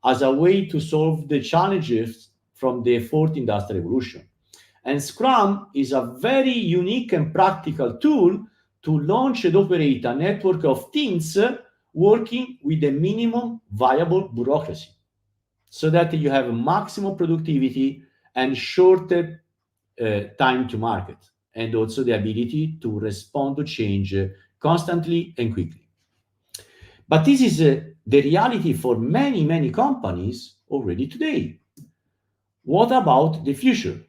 as a way to solve the challenges from the fourth industrial revolution. And Scrum is a very unique and practical tool to launch and operate a network of teams working with a minimum viable bureaucracy so that you have maximum productivity and shorter time to market, and also the ability to respond to change constantly and quickly. But this is the reality for many, many companies already today. What about the future?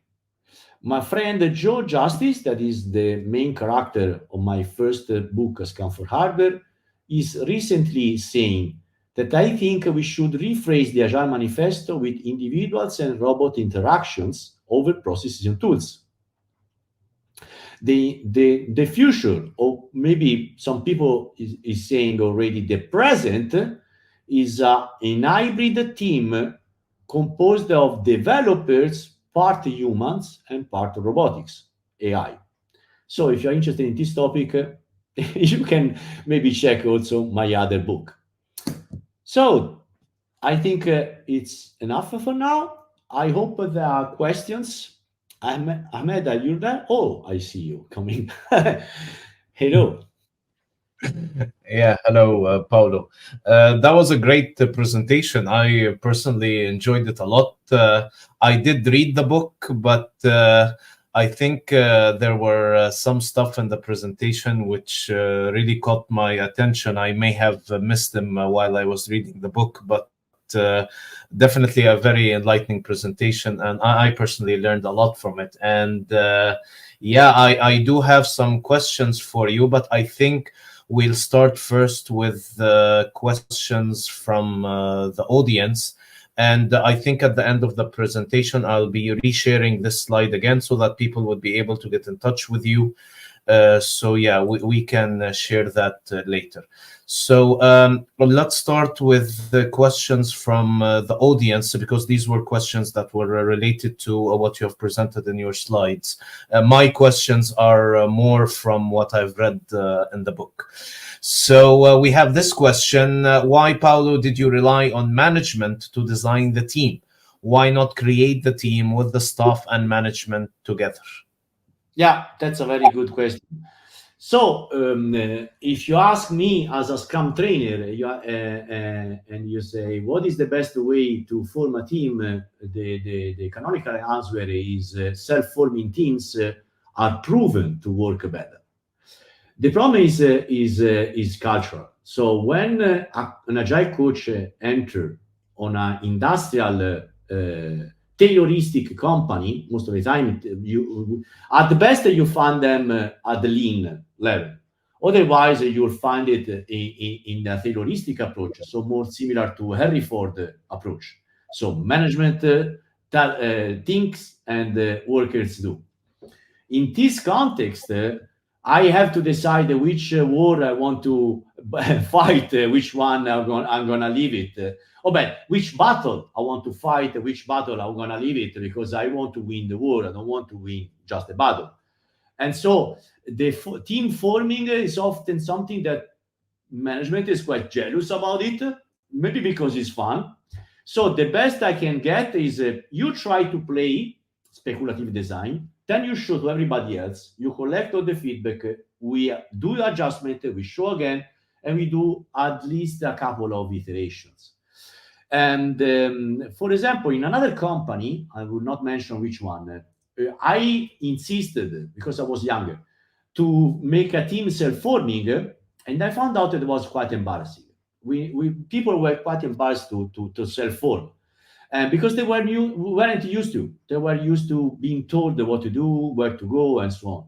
My friend Joe Justice, that is the main character of my first book, Scrum for Hardware, is recently saying that I think we should rephrase the Agile Manifesto with individuals and robot interactions over processes and tools. The future, or maybe some people is saying already the present, is an hybrid team composed of developers, part humans and part robotics, AI. So if you're interested in this topic, you can maybe check also my other book. So I think it's enough for now. I hope there are questions. Ahmed, are you there? Oh, I see you coming. Hello. Yeah, hello, Paolo. That was a great presentation. I personally enjoyed it a lot. I did read the book, but I think there were some stuff in the presentation which really caught my attention. I may have missed them while I was reading the book, but definitely a very enlightening presentation, and I personally learned a lot from it. And yeah, I do have some questions for you, but I think we'll start first with the questions from the audience. And I think at the end of the presentation, I'll be resharing this slide again so that people would be able to get in touch with you. So yeah, we can share that later. So let's start with the questions from the audience, because these were questions that were related to what you have presented in your slides. My questions are more from what I've read in the book. So we have this question. Why, Paolo, did you rely on management to design the team? Why not create the team with the staff and management together? Yeah, that's a very good question. So if you ask me as a Scrum trainer, and you say, what is the best way to form a team? The canonical answer is self-forming teams are proven to work better. The problem is cultural. So when an agile coach enters on an industrial Tayloristic company, most of the time, you at the best you find them at the lean level. Otherwise, you'll find it in a Tayloristic approach, so more similar to 𝗧𝗵𝗺𝗃 approach. So management thinks and workers do. In this context, I have to decide which war I want to fight, which one I'm gonna leave it. But which battle I want to fight, which battle I'm gonna leave it, because I want to win the war. I don't want to win just the battle. And so the team forming is often something that management is quite jealous about it, maybe because it's fun. So the best I can get is you try to play speculative design, then you show to everybody else, you collect all the feedback, we do adjustment, we show again, and we do at least a couple of iterations. And for example, in another company, I will not mention which one, I insisted, because I was younger, to make a team self-forming, and I found out it was quite embarrassing. people were quite embarrassed to self-form, and because they weren't used to. They were used to being told what to do, where to go, and so on.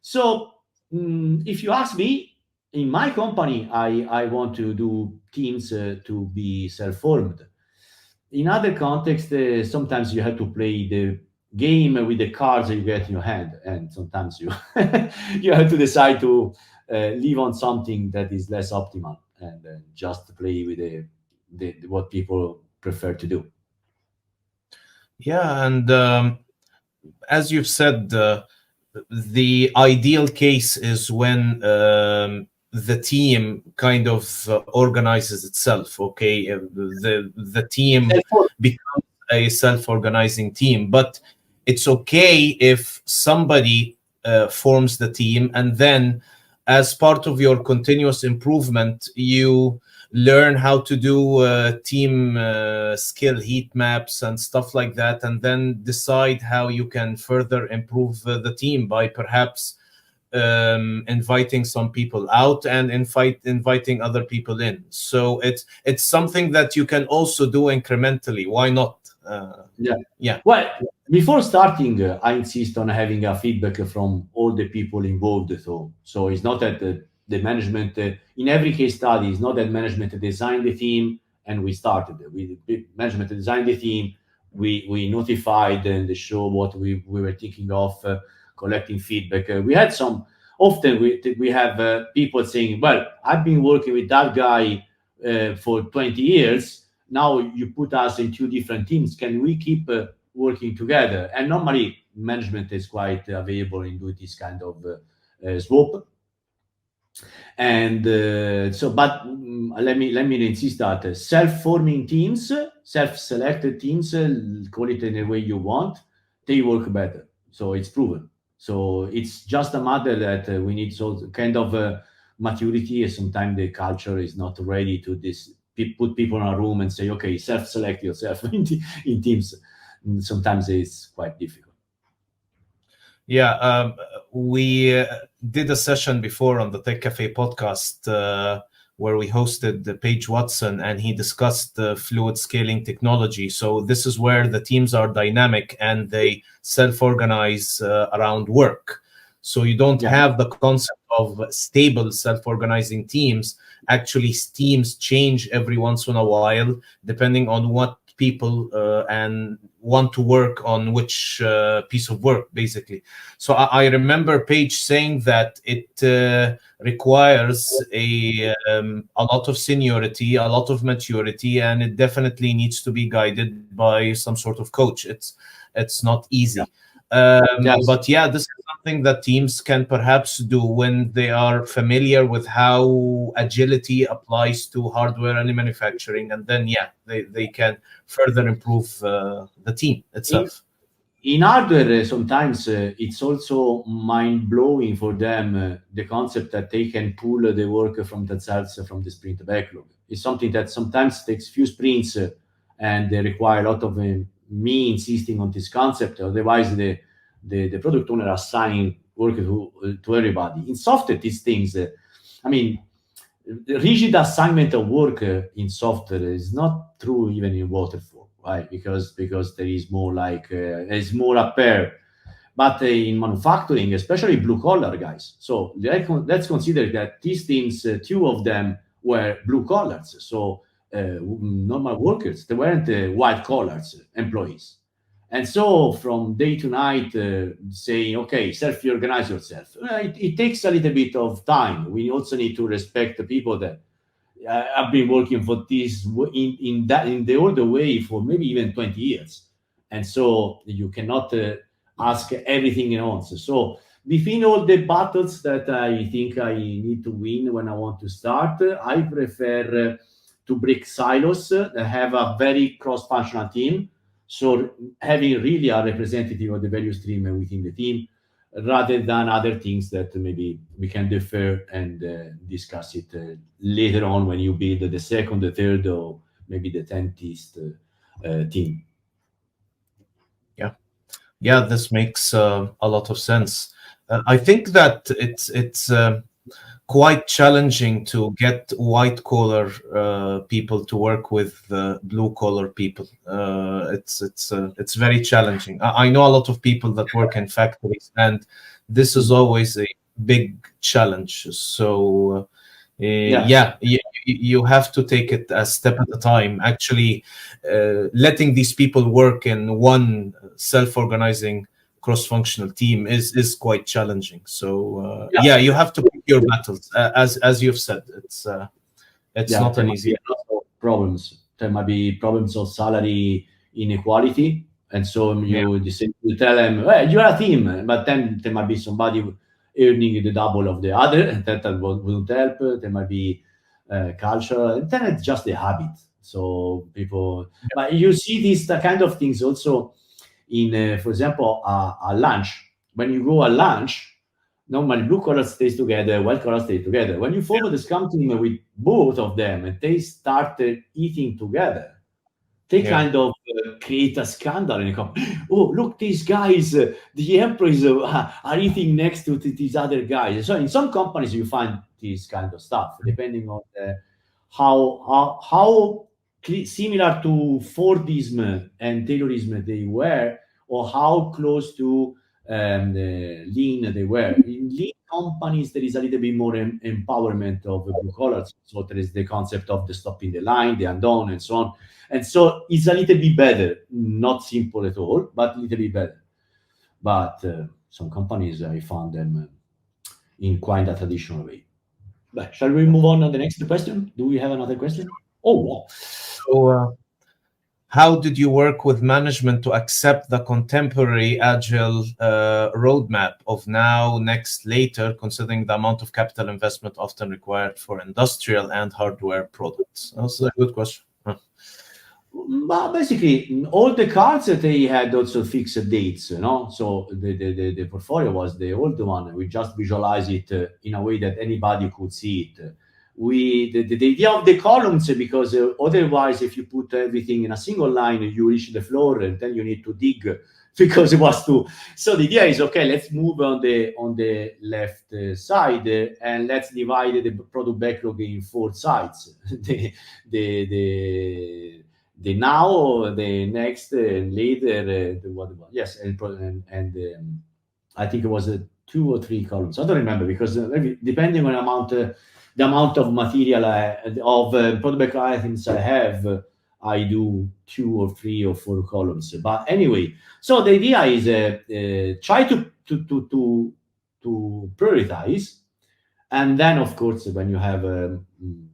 So if you ask me, in my company, I want to do teams to be self-formed. In other contexts, sometimes you have to play the game with the cards that you get in your hand, and sometimes you you have to decide to live on something that is less optimal and just play with what people prefer to do. Yeah, and as you've said, the ideal case is when the team kind of organizes itself. Okay, the team becomes a self-organizing team, but it's okay if somebody forms the team, and then as part of your continuous improvement, you learn how to do team skill heat maps and stuff like that, and then decide how you can further improve the team by perhaps inviting some people out and inviting other people in. So it's something that you can also do incrementally. Why not? Yeah. Well, before starting, I insist on having a feedback from all the people involved. So it's not that the management, in every case study, it's not that management designed the team and we started. Management designed the team, we notified and show what we were thinking of, collecting feedback. We had often we have people saying, well, I've been working with that guy for 20 years. Now you put us in two different teams. Can we keep working together? And normally management is quite available in doing this kind of swap. And but let me insist that self-forming teams, self-selected teams, call it in the way you want, they work better. So it's proven. So it's just a matter that we need kind of maturity. Sometimes the culture is not ready to put people in a room and say, okay, self-select yourself in teams. Sometimes it's quite difficult. Yeah, we did a session before on the TEKCaffe podcast where we hosted Paige Watson, and he discussed the fluid scaling technology. So this is where the teams are dynamic and they self-organize around work. So you don't have the concept of stable self-organizing teams. Actually, teams change every once in a while, depending on what people and want to work on which piece of work, basically. So I remember Paige saying that it requires a lot of seniority, a lot of maturity, and it definitely needs to be guided by some sort of coach. It's not easy. But yeah, this is something that teams can perhaps do when they are familiar with how agility applies to hardware and manufacturing, and then they can further improve the team itself. In hardware, sometimes it's also mind-blowing for them, the concept that they can pull the work from themselves from the sprint backlog. It's something that sometimes takes few sprints and they require a lot of me insisting on this concept. Otherwise, the product owner assigning work to everybody. In software, these things, the rigid assignment of work in software is not true even in waterfall, right? Because there is more like it's more a pair. But in manufacturing, especially blue collar guys. So let's consider that these teams, two of them were blue collars. So normal workers, they weren't white collars employees. And so from day to night, saying, okay, self-organize yourself. It takes a little bit of time. We also need to respect the people that have been working for this in the older way for maybe even 20 years. And so you cannot ask everything at once. So between all the battles that I think I need to win when I want to start, I prefer to break silos, have a very cross-functional team. So having really a representative of the value stream within the team, rather than other things that maybe we can defer and discuss it later on when you build the second, the third, or maybe the 10th team. Yeah, this makes a lot of sense. I think that quite challenging to get white collar people to work with blue collar people. It's very challenging. I know a lot of people that work in factories, and this is always a big challenge. So yeah, you have to take it a step at a time. Actually, letting these people work in one self-organizing cross-functional team is quite challenging. So yeah, you have to pick your battles, as you've said. It's not an easy. Problems. There might be problems of salary inequality, and so you tell them, well, you're a team, but then there might be somebody earning the double of the other, and that won't help. There might be culture, and then it's just a habit. So people, but you see these kind of things also in, for example, a lunch. When you go a lunch, normally blue collar stays together, white collar stays together. When you form the Scrum team with both of them and they start eating together, they kind of create a scandal and come, oh, look, these guys, the employees are eating next to these other guys. So in some companies you find this kind of stuff, depending on how similar to Fordism and Taylorism they were, or how close to lean they were. In lean companies, there is a little bit more empowerment of blue collars. So there is the concept of the stopping the line, the undone, and so on. And so it's a little bit better, not simple at all, but a little bit better. But some companies, I found them in quite a traditional way. But shall we move on to the next question? Do we have another question? Oh, wow. So how did you work with management to accept the contemporary Agile roadmap of now, next, later, considering the amount of capital investment often required for industrial and hardware products? That's a good question. But basically, all the cards that they had also fixed dates, you know. So the portfolio was the old one. We just visualize it in a way that anybody could see it. The idea of the columns, because otherwise, if you put everything in a single line, you reach the floor, and then you need to dig because it was too. So the idea is, okay, let's move on the left side and let's divide the product backlog in 4 sides. The now, the next, later, yes, and I think it was 2 or 3 columns. I don't remember, because depending on the amount of material of product backlog items I have, I do 2 or 3 or 4 columns. But anyway, so the idea is try to prioritize, and then of course when you have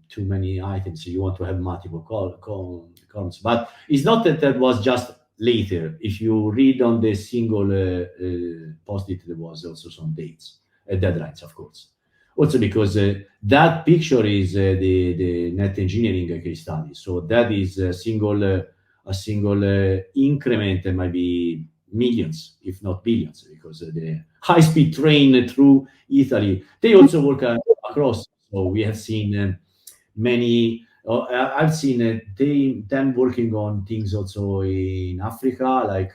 too many items, you want to have multiple columns. But it's not that was just later. If you read on the single post-it, there was also some dates, deadlines, of course. Also because that picture is the net engineering case study. So that is a single increment, that might be millions, if not billions, because the high-speed train through Italy, they also work across. So we have seen many. I've seen them working on things also in Africa, like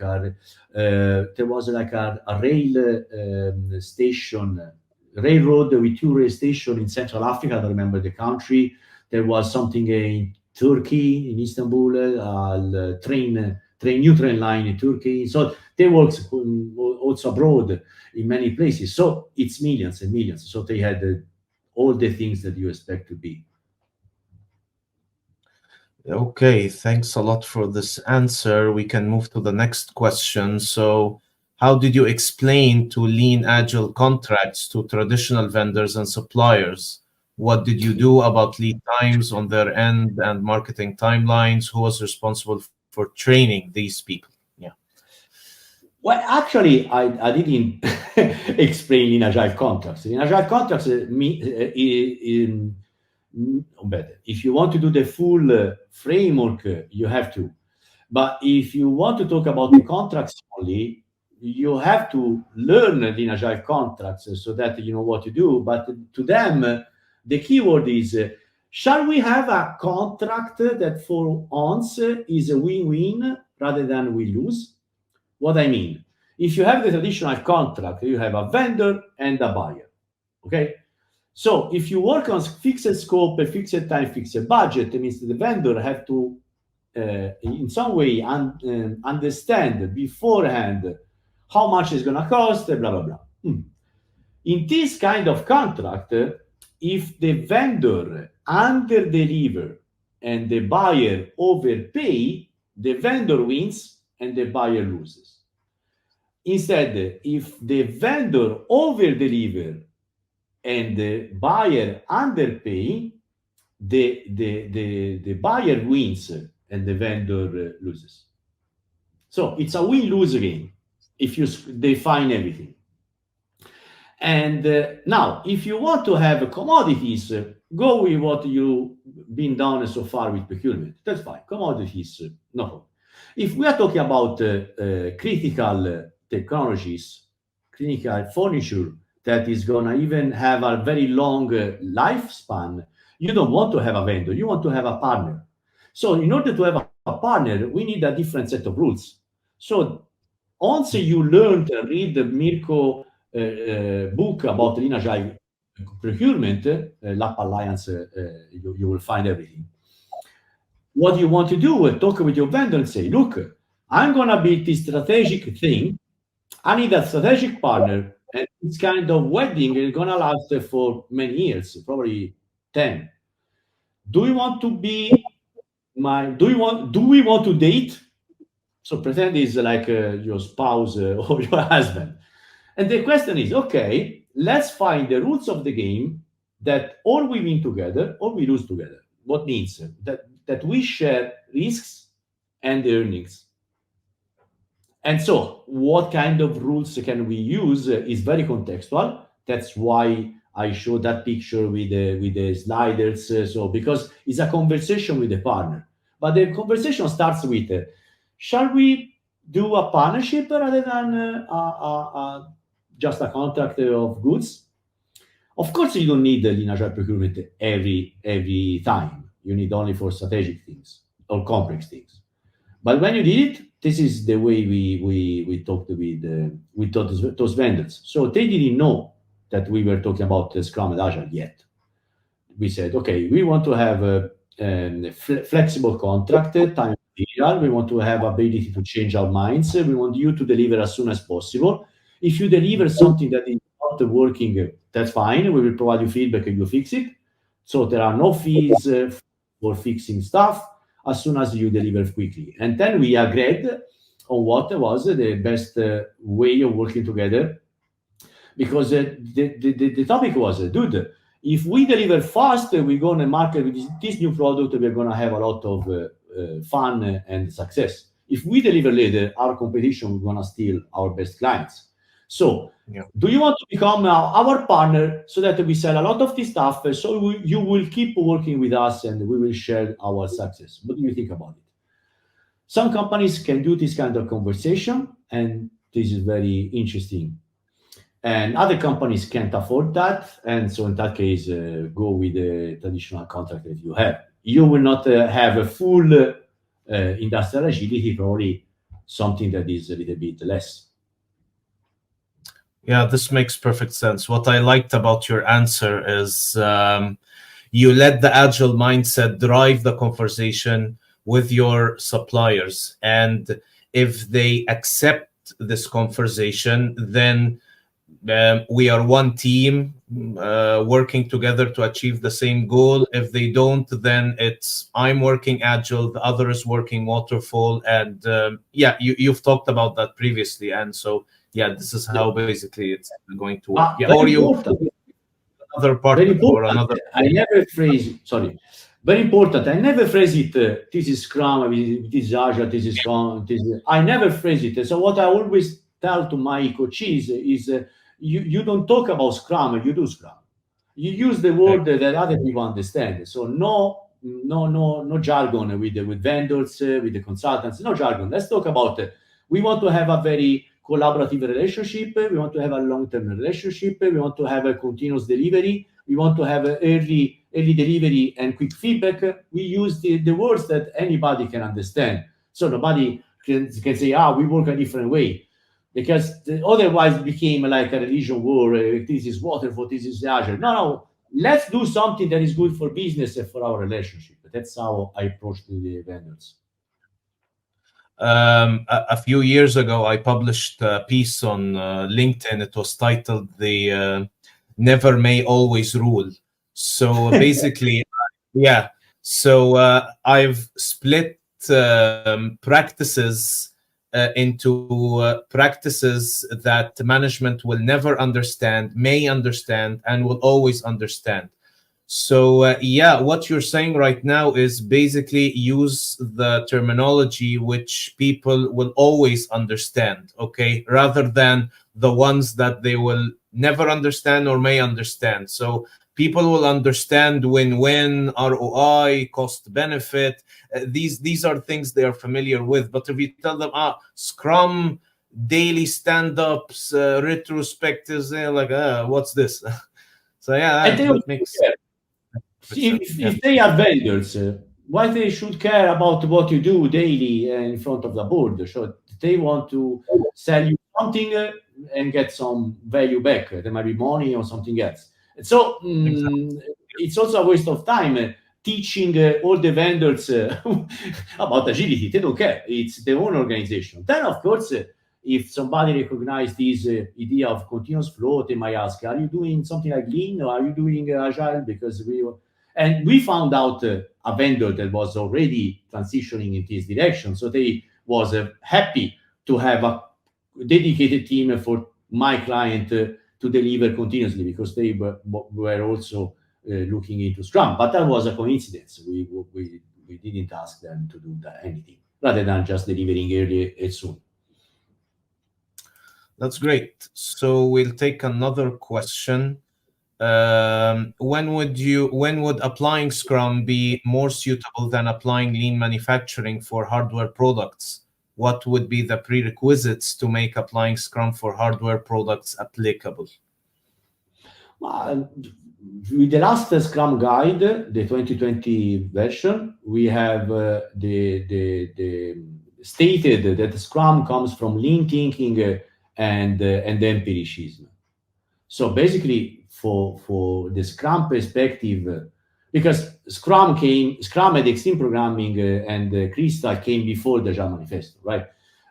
there was like a rail station, railroad with 2 rail stations in Central Africa. I don't remember the country. There was something in Turkey, in Istanbul, new train line in Turkey. So they work also abroad in many places. So it's millions and millions. So they had all the things that you expect to be. Okay, thanks a lot for this answer. We can move to the next question. So how did you explain to lean agile contracts to traditional vendors and suppliers? What did you do about lead times on their end and marketing timelines? Who was responsible for training these people? Yeah. Well, actually, I didn't explain in agile contracts. In agile contracts, if you want to do the full framework, you have to. But if you want to talk about the contracts only, you have to learn the agile contracts so that you know what to do. But to them, the keyword is, shall we have a contract that for once is a win-win rather than we lose? What I mean, if you have the traditional contract, you have a vendor and a buyer, okay? So if you work on fixed scope, fixed time, fixed budget, it means that the vendor have to in some way understand beforehand how much it's going to cost, blah, blah, blah. In this kind of contract, if the vendor under-deliver and the buyer overpay, the vendor wins and the buyer loses. Instead, if the vendor over-deliver and the buyer underpay, the buyer wins and the vendor loses. So it's a win-lose game if you define everything. And now, if you want to have commodities, go with what you've been done so far with procurement. That's fine. Commodities, no problem. If we are talking about critical technologies, critical furniture that is going to even have a very long lifespan, you don't want to have a vendor. You want to have a partner. So in order to have a partner, we need a different set of rules. So once you learn to read the Mirko book about Lean Agile procurement, Lap Alliance, you will find everything. What you want to do, talk with your vendor and say, look, I'm going to build this strategic thing. I need a strategic partner, and this kind of wedding is going to last for many years, probably 10. Do we want to date? So pretend it's like your spouse or your husband. And the question is, okay, let's find the rules of the game that or we win together or we lose together. What means that we share risks and earnings. And so what kind of rules can we use is very contextual. That's why I showed that picture with the sliders. So because it's a conversation with the partner. But the conversation starts with, shall we do a partnership rather than just a contract of goods? Of course, you don't need the Lean Agile procurement every time. You need only for strategic things or complex things. But when you did it, this is the way we talked with those vendors. So they didn't know that we were talking about Scrum and Agile yet. We said, okay, we want to have a flexible contract, time material. We want to have ability to change our minds. We want you to deliver as soon as possible. If you deliver something that is not working, that's fine. We will provide you feedback and you fix it. So there are no fees for fixing stuff as soon as you deliver quickly. And then we agreed on what was the best way of working together. Because the topic was, dude, if we deliver fast, we're going to market with this new product, we're going to have a lot of fun and success. If we deliver later, our competition is going to steal our best clients. So do you want to become our partner so that we sell a lot of this stuff? So you will keep working with us and we will share our success. What do you think about it? Some companies can do this kind of conversation, and this is very interesting. And other companies can't afford that. And so in that case, go with the traditional contract that you have. You will not have a full industrial agility, probably something that is a little bit less. Yeah, this makes perfect sense. What I liked about your answer is you let the agile mindset drive the conversation with your suppliers. And if they accept this conversation, then we are one team working together to achieve the same goal. If they don't, then it's I'm working agile, the other is working waterfall. And you've talked about that previously. And so, this is how basically it's going to work. Or you another partner or another. I never phrase, very important. I never phrase it, this is Scrum, this is Agile, this is Scrum, I never phrase it. So what I always tell to my coaches is you don't talk about Scrum, you do Scrum. You use the word that other people understand. So no jargon with vendors, with the consultants, no jargon. Let's talk about we want to have a very collaborative relationship. We want to have a long-term relationship. We want to have a continuous delivery. We want to have early delivery and quick feedback. We use the words that anybody can understand. So nobody can say, we work a different way. Because otherwise it became like a religion war. This is waterfall, this is Agile. No, let's do something that is good for business and for our relationship. That's how I approach the vendors. A few years ago, I published a piece on LinkedIn. It was titled "The Never May Always Rule." So basically, yeah. So I've split practices into practices that management will never understand, may understand, and will always understand. So yeah, what you're saying right now is basically use the terminology which people will always understand, okay, rather than the ones that they will never understand or may understand. So people will understand win-win, ROI, cost benefit. These are things they are familiar with. But if you tell them, Scrum, daily stand-ups, retrospectives, they're like, what's this? So yeah, that makes sense. If they are vendors, why they should care about what you do daily in front of the board? So they want to sell you something and get some value back. There might be money or something else. So it's also a waste of time teaching all the vendors about agility. They don't care. It's their own organization. Then, of course, if somebody recognizes this idea of continuous flow, they might ask, are you doing something like Lean, or are you doing Agile? Because we found out a vendor that was already transitioning in this direction. So they was happy to have a dedicated team for my client to deliver continuously, because they were also looking into Scrum. But that was a coincidence. We didn't ask them to do anything, rather than just delivering early and soon. That's great. So we'll take another question. When would applying Scrum be more suitable than applying lean manufacturing for hardware products? What would be the prerequisites to make applying Scrum for hardware products applicable? With the last Scrum guide, the 2020 version, we have stated that Scrum comes from lean thinking and empiricism. So basically, for the Scrum perspective, because Scrum and Extreme Programming and Crystal came before the Agile Manifesto, right?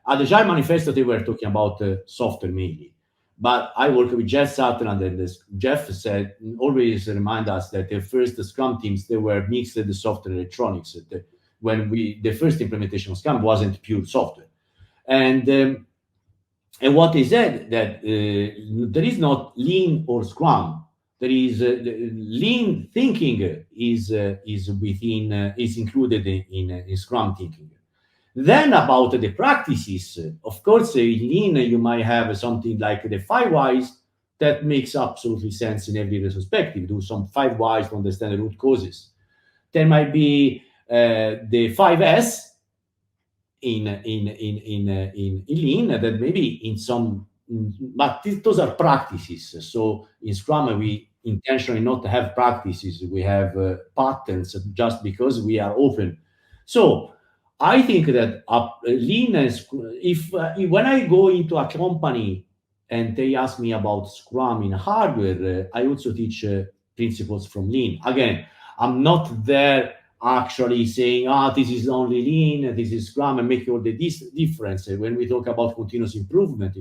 At the Agile Manifesto, they were talking about software mainly. But I work with Jeff Sutherland, and Jeff said, always remind us that the first Scrum teams, they were mixed the software and electronics. The first implementation of Scrum wasn't pure software. And what he said, that there is not lean or Scrum. There is lean thinking is included in Scrum thinking. Then about the practices, of course, in lean you might have something like the 5 whys that makes absolutely sense in every retrospective. Do some 5 whys to understand the root causes. There might be the 5S. In lean, that maybe in some, but those are practices. So in Scrum, we intentionally not have practices. We have patterns, just because we are open. So I think that lean is, when I go into a company and they ask me about Scrum in hardware, I also teach principles from lean. Again, I'm not there actually saying, this is only lean, this is Scrum, and make all the difference. When we talk about continuous improvement,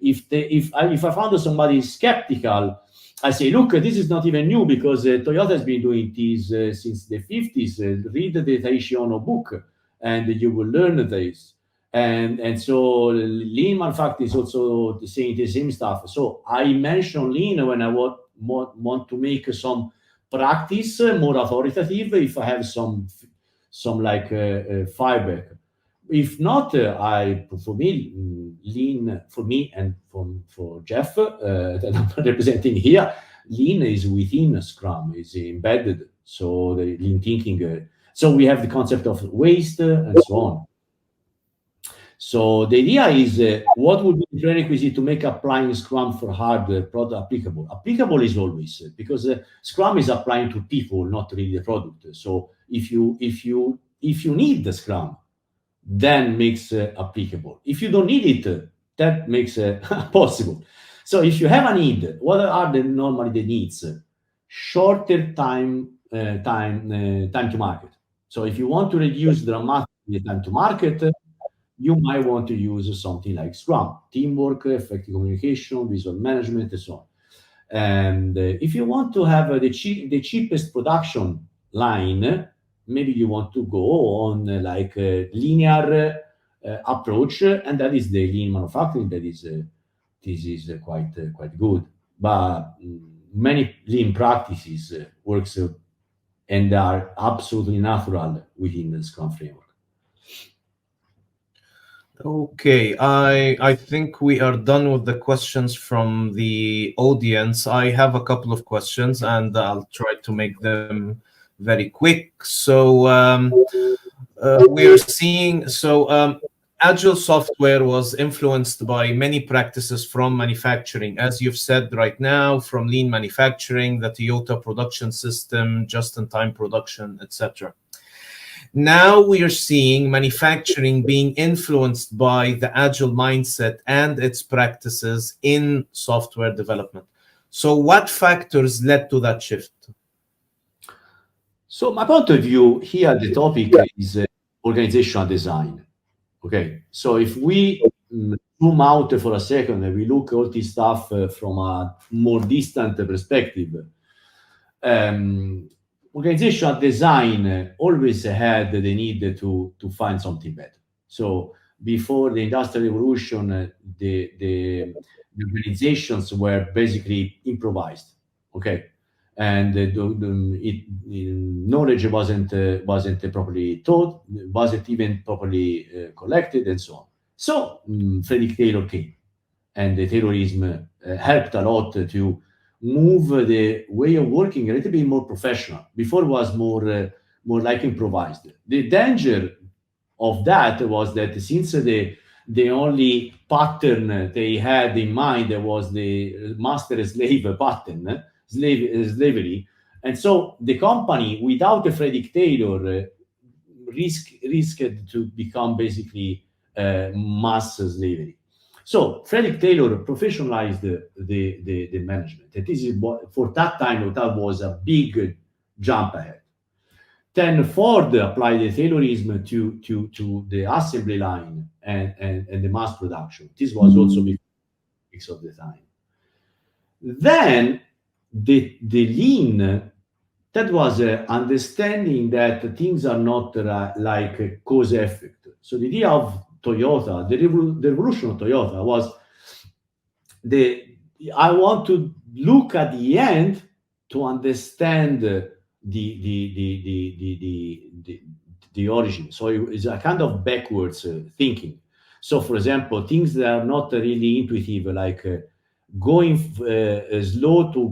if I found somebody skeptical, I say, look, this is not even new, because Toyota has been doing this since the 50s. Read the Taishi Ono book, and you will learn this. And so lean manufacturing is also saying the same stuff. So I mention lean when I want to make some practice more authoritative, if I have some like feedback. If not, for me, lean, for me and for Jeff, that I'm representing here, lean is within Scrum, is embedded. So the lean thinking, so we have the concept of waste and so on. So the idea is, what would be the prerequisite to make applying Scrum for hardware product applicable? Applicable is always, because Scrum is applying to people, not really the product. So if you need the Scrum, then makes applicable. If you don't need it, that makes possible. So if you have a need, what are normally the needs? Shorter time to market. So if you want to reduce dramatically time to market, you might want to use something like Scrum, teamwork, effective communication, visual management, and so on. And if you want to have the cheapest production line, maybe you want to go on like a linear approach, and that is the lean manufacturing. This is quite good. But many lean practices works and are absolutely natural within the Scrum framework. Okay, I think we are done with the questions from the audience. I have a couple of questions, and I'll try to make them very quick. So we're seeing, Agile software was influenced by many practices from manufacturing, as you've said right now, from lean manufacturing, the Toyota production system, just-in-time production, etc. Now we are seeing manufacturing being influenced by the Agile mindset and its practices in software development. So what factors led to that shift? So my point of view here, the topic is organizational design. Okay, so if we zoom out for a second and we look at all this stuff from a more distant perspective, organizational design always had the need to find something better. So before the Industrial Revolution, the organizations were basically improvised. Okay, and knowledge wasn't properly taught, wasn't even properly collected, and so on. So Frederick Taylor came, and the Taylorism helped a lot to move the way of working a little bit more professional. Before it was more like improvised. The danger of that was that since the only pattern they had in mind was the master-slave pattern, slavery, and so the company without a Frederick Taylor risked to become basically mass slavery. So Frederick Taylor professionalized the management. And this is what, for that time, that was a big jump ahead. Then Ford applied the Taylorism to the assembly line and the mass production. This was also because of the time. Then the lean, that was understanding that things are not like a cause effect. So the idea of Toyota, the revolution of Toyota was I want to look at the end to understand the origin. So it's a kind of backwards thinking. So for example, things that are not really intuitive, like going slow to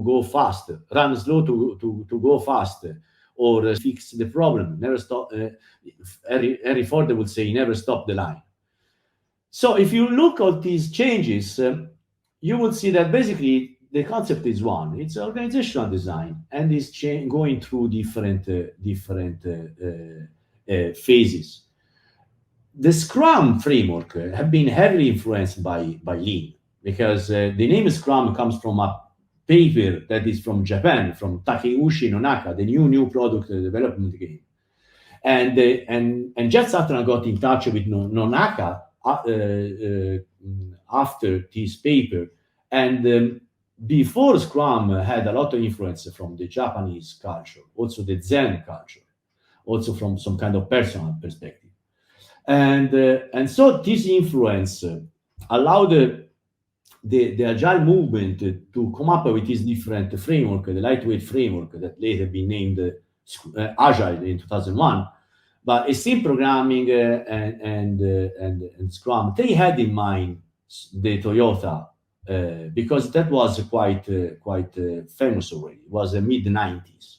go fast, run slow to go fast, or fix the problem, never stop. Henry Ford would say, never stop the line. So if you look at these changes, you will see that basically the concept is one. It's organizational design, and is going through different phases. The Scrum framework have been heavily influenced by Lean, because the name Scrum comes from a paper that is from Japan, from Takeuchi Nonaka, the new product development game. And Jeff Sutton got in touch with Nonaka after this paper, and before Scrum had a lot of influence from the Japanese culture, also the Zen culture, also from some kind of personal perspective, and so this influence allowed the Agile movement to come up with this different framework, the lightweight framework that later been named Agile in 2001. But Extreme Programming and Scrum, they had in mind the Toyota because that was quite famous already. It was the mid-90s.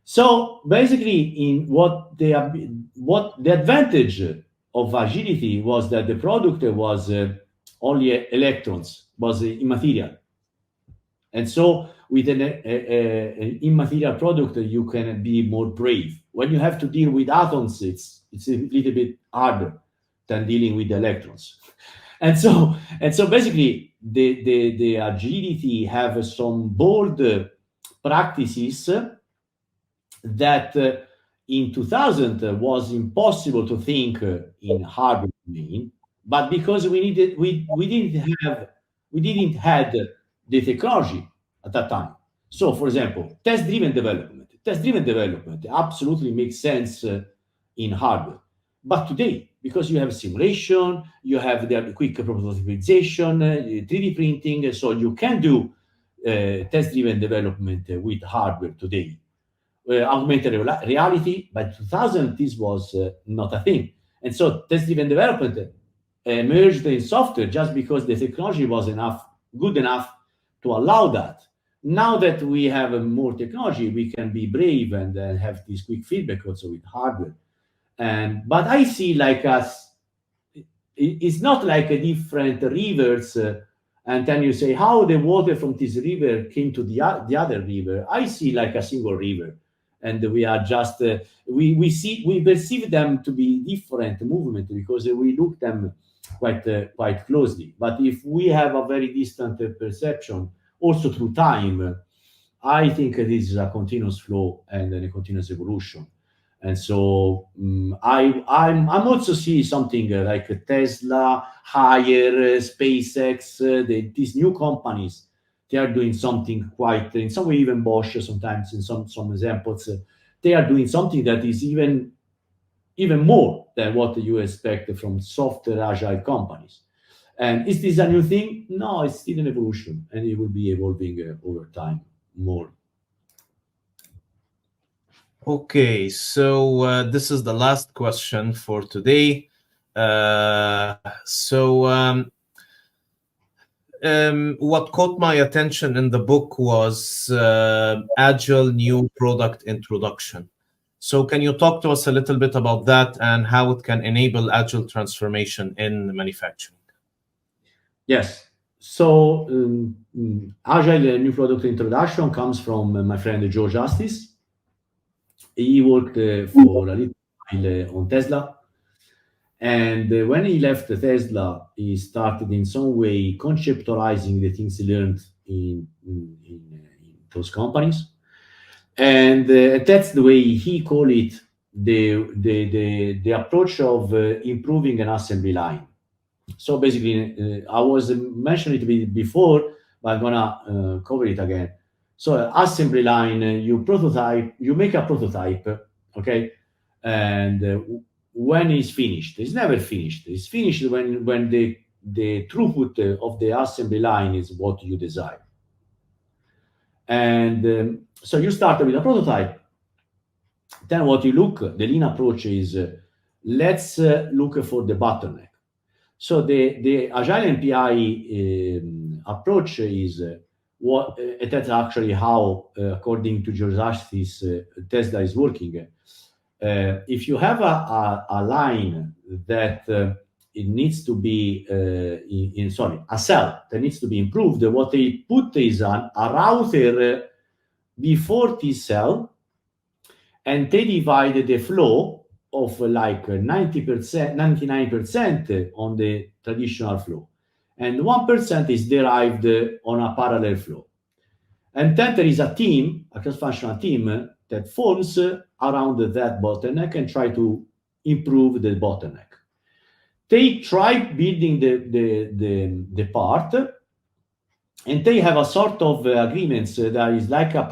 So basically, in what the advantage of agility was that the product was only electrons, was immaterial. And so with an immaterial product, you can be more brave. When you have to deal with atoms, it's a little bit harder than dealing with electrons. And so basically the agility have some bold practices that in 2000 was impossible to think in hardware domain, but because we didn't have the technology at that time. So, for example, test-driven development absolutely makes sense in hardware. But today, because you have simulation, you have the quick prototypization, 3D printing, so you can do test-driven development with hardware today. Augmented reality, by 2000, this was not a thing. And so test-driven development emerged in software just because the technology was good enough to allow that. Now that we have more technology, we can be brave and have this quick feedback also with hardware. But I see like it's not like a different rivers, and then you say how the water from this river came to the other river. I see like a single river, and we are just we perceive them to be different movement because we look them quite closely. But if we have a very distant perception, also through time, I think this is a continuous flow and a continuous evolution. And so I'm also see something like Tesla, higher SpaceX, these new companies. They are doing something quite, in some way, even Bosch sometimes in some examples, they are doing something that is even more than what you expect from software agile companies. And is this a new thing? No, it's still an evolution, and it will be evolving over time more. Okay, so this is the last question for today. What caught my attention in the book was Agile New Product Introduction. So can you talk to us a little bit about that and how it can enable Agile transformation in manufacturing? Yes. So Agile New Product Introduction comes from my friend Joe Justice. He worked for a little while on Tesla. And when he left Tesla, he started in some way conceptualizing the things he learned in those companies. And that's the way he called it, the approach of improving an assembly line. So basically, I was mentioning it before, but I'm gonna cover it again. So assembly line, you make a prototype, okay? And when it's finished, it's never finished. It's finished when the throughput of the assembly line is what you desire. And so you start with a prototype. Then what you look, the lean approach is, let's look for the bottleneck. So the Agile MPI approach is that's actually how, according to Joe Justice, Tesla is working. If you have a line that it needs to be a cell that needs to be improved, what they put is a router before this cell, and they divide the flow of like 90%, 99% on the traditional flow, and 1% is derived on a parallel flow. And then there is a team, a cross-functional team, that forms around that bottleneck and try to improve the bottleneck. They try building the part, and they have a sort of agreements that is like a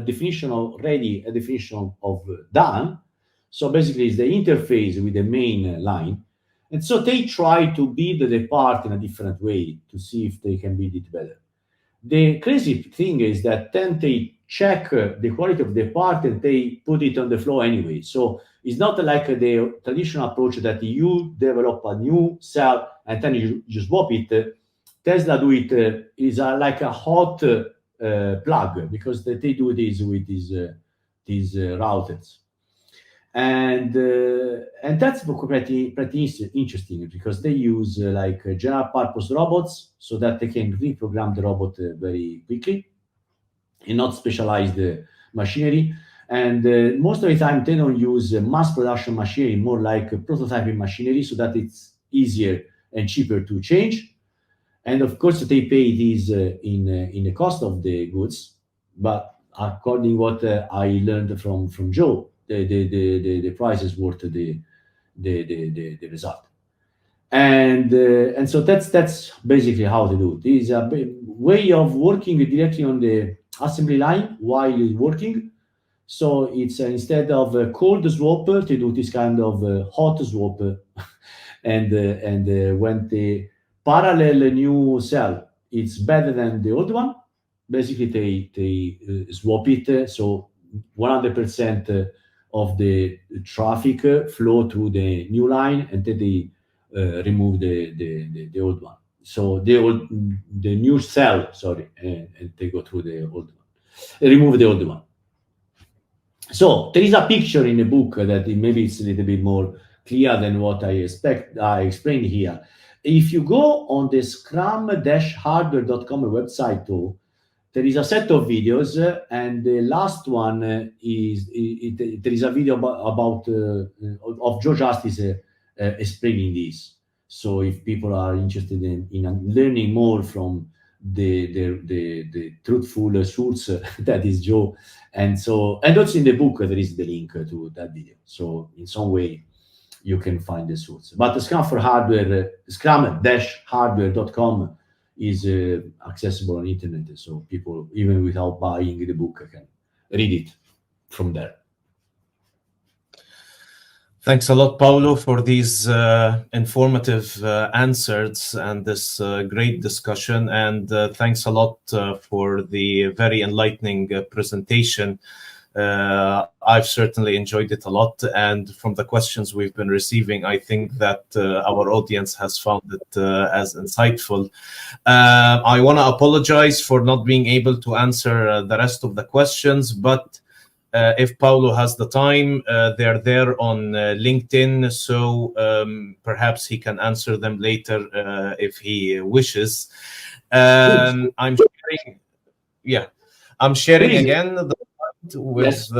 definition of ready, a definition of done. So basically, it's the interface with the main line. And so they try to build the part in a different way to see if they can build it better. The crazy thing is that then they check the quality of the part and they put it on the flow anyway. So it's not like the traditional approach that you develop a new cell and then you swap it. Tesla do it is like a hot plug, because they do this with these routers. And that's pretty interesting, because they use like general purpose robots so that they can reprogram the robot very quickly and not specialized machinery. And most of the time they don't use mass production machinery, more like prototyping machinery, so that it's easier and cheaper to change. And of course, they pay this in the cost of the goods. But according what I learned from Joe, the price is worth the result. And so that's basically how to do it. This is a way of working directly on the assembly line while you're working. So it's instead of a cold swap, to do this kind of hot swap, and when the parallel new cell it's better than the old one, basically they swap it, so 100% of the traffic flow through the new line, and then they remove the old one. So the new cell, sorry, and they go through the old one, remove the old one. So there is a picture in the book that maybe it's a little bit more clear than what I explained here. If you go on the scrum-hardware.com website, though, there is a set of videos, and the last one is there is a video about of Joe Justice explaining this. So if people are interested in learning more from the truthful source that is Joe, and also in the book there is the link to that video. So in some way you can find the source. But the Scrum for Hardware, scrum-hardware.com is accessible on internet, so people even without buying the book can read it from there. Thanks a lot, Paolo, for these informative answers and this great discussion. And thanks a lot for the very enlightening presentation. I've certainly enjoyed it a lot. And from the questions we've been receiving, I think that our audience has found it as insightful. I want to apologize for not being able to answer the rest of the questions, but if Paolo has the time, they're there on LinkedIn, so perhaps he can answer them later if he wishes. I'm sharing again the with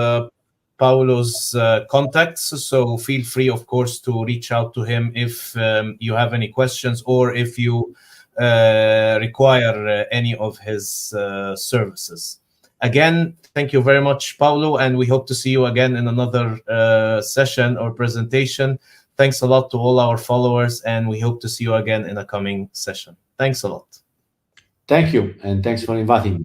Paolo's contacts, so feel free, of course, to reach out to him if you have any questions or if you require any of his services. Again, thank you very much, Paolo, and we hope to see you again in another session or presentation. Thanks a lot to all our followers, and we hope to see you again in a coming session. Thanks a lot. Thank you, and thanks for inviting me.